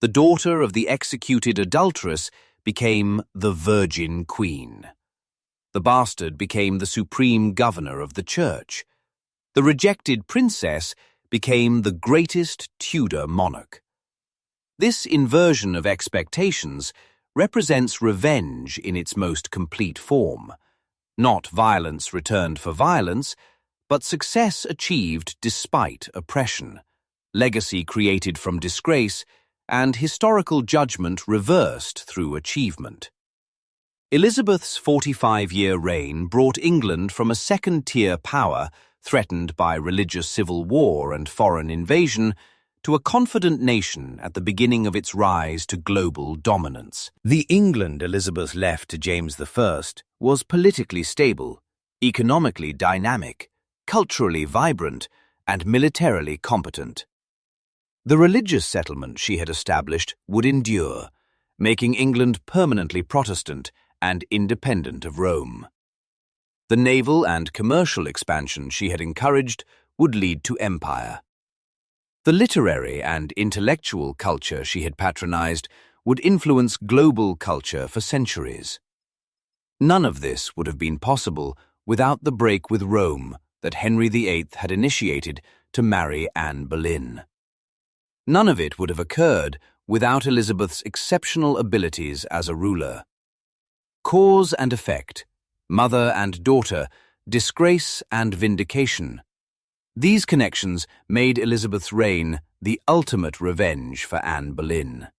The daughter of the executed adulteress became the Virgin Queen. The bastard became the supreme governor of the church. The rejected princess became the greatest Tudor monarch. This inversion of expectations represents revenge in its most complete form. Not violence returned for violence, but success achieved despite oppression, legacy created from disgrace, and historical judgment reversed through achievement. Elizabeth's 45-year reign brought England from a second-tier power threatened by religious civil war and foreign invasion to a confident nation at the beginning of its rise to global dominance. The England Elizabeth left to James I was politically stable, economically dynamic, culturally vibrant, and militarily competent. The religious settlement she had established would endure, making England permanently Protestant and independent of Rome. The naval and commercial expansion she had encouraged would lead to empire. The literary and intellectual culture she had patronized would influence global culture for centuries. None of this would have been possible without the break with Rome that Henry VIII had initiated to marry Anne Boleyn. None of it would have occurred without Elizabeth's exceptional abilities as a ruler. Cause and effect, mother and daughter, disgrace and vindication. These connections made Elizabeth's reign the ultimate revenge for Anne Boleyn.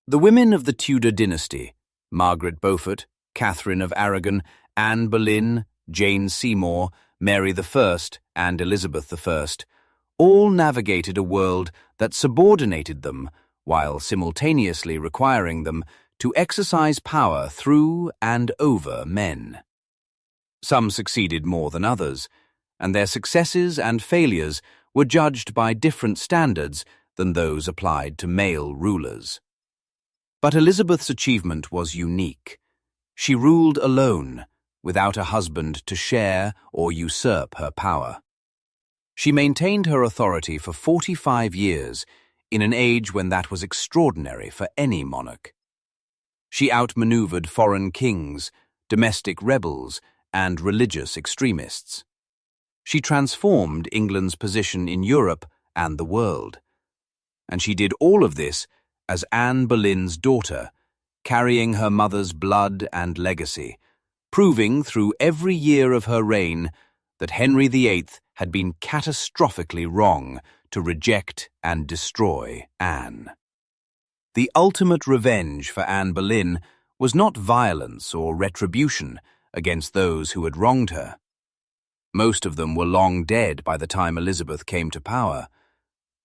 The women of the Tudor dynasty, Margaret Beaufort, Catherine of Aragon, Anne Boleyn, Jane Seymour, Mary I, and Elizabeth I, all navigated a world that subordinated them while simultaneously requiring them to exercise power through and over men. Some succeeded more than others, and their successes and failures were judged by different standards than those applied to male rulers. But Elizabeth's achievement was unique. She ruled alone, without a husband to share or usurp her power. She maintained her authority for 45 years, in an age when that was extraordinary for any monarch. She outmaneuvered foreign kings, domestic rebels, and religious extremists. She transformed England's position in Europe and the world. And she did all of this as Anne Boleyn's daughter, carrying her mother's blood and legacy, proving through every year of her reign that Henry VIII had been catastrophically wrong to reject and destroy Anne. The ultimate revenge for Anne Boleyn was not violence or retribution against those who had wronged her. Most of them were long dead by the time Elizabeth came to power.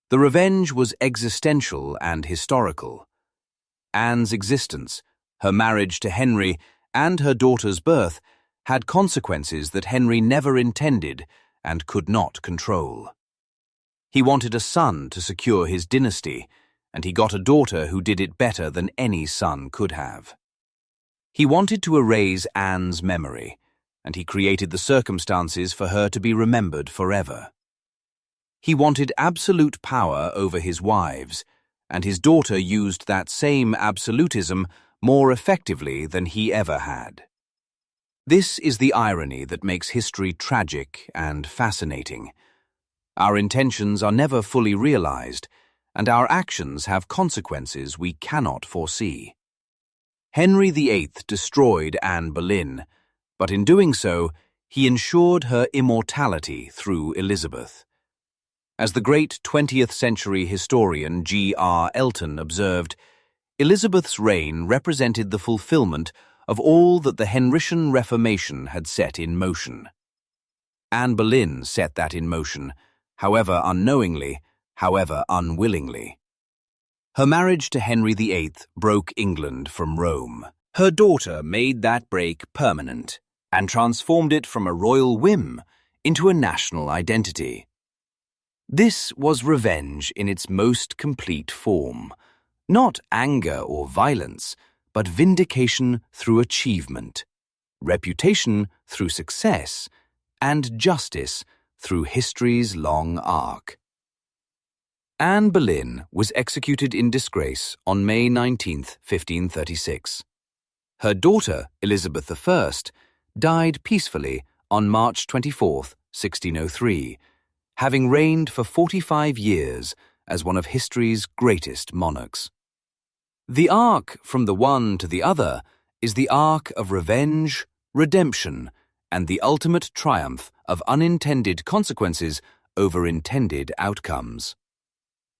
The revenge was existential and historical. Anne's existence, her marriage to Henry, and her daughter's birth had consequences that Henry never intended and could not control. He wanted a son to secure his dynasty, and he got a daughter who did it better than any son could have. He wanted to erase Anne's memory, and he created the circumstances for her to be remembered forever. He wanted absolute power over his wives, and his daughter used that same absolutism more effectively than he ever had. This is the irony that makes history tragic and fascinating. Our intentions are never fully realized, and our actions have consequences we cannot foresee. Henry VIII destroyed Anne Boleyn, but in doing so, he ensured her immortality through Elizabeth. As the great 20th century historian G.R. Elton observed, Elizabeth's reign represented the fulfillment of all that the Henrician Reformation had set in motion. Anne Boleyn set that in motion, however unknowingly, however unwillingly. Her marriage to Henry VIII broke England from Rome. Her daughter made that break permanent and transformed it from a royal whim into a national identity. This was revenge in its most complete form, not anger or violence, but vindication through achievement, reputation through success, and justice through history's long arc. Anne Boleyn was executed in disgrace on May 19, 1536. Her daughter, Elizabeth I, died peacefully on March 24, 1603, having reigned for 45 years as one of history's greatest monarchs. The arc from the one to the other is the arc of revenge, redemption, and the ultimate triumph of unintended consequences over intended outcomes.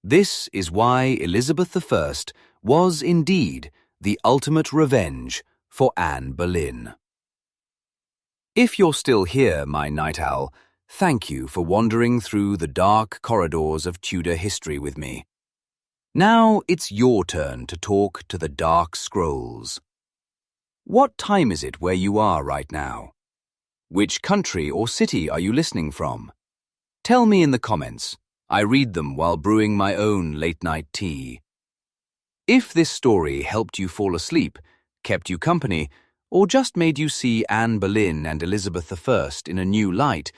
This is why Elizabeth I was indeed the ultimate revenge for Anne Boleyn. If you're still here, my night owl, Thank you for wandering through the dark corridors of Tudor history with me. Now it's your turn to talk to the Dark Scrolls. What time is it where you are right now? Which country or city are you listening from? Tell me in the comments. I read them while brewing my own late-night tea. If this story helped you fall asleep, kept you company, or just made you see Anne Boleyn and Elizabeth I in a new light,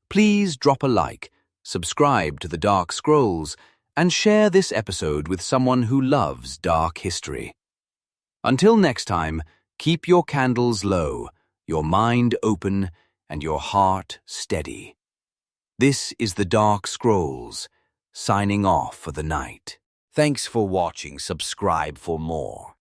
please drop a like, subscribe to the Dark Scrolls, and share this episode with someone who loves dark history. Until next time, keep your candles low, your mind open, and your heart steady. This is the Dark Scrolls, signing off for the night. Thanks for watching. Subscribe for more.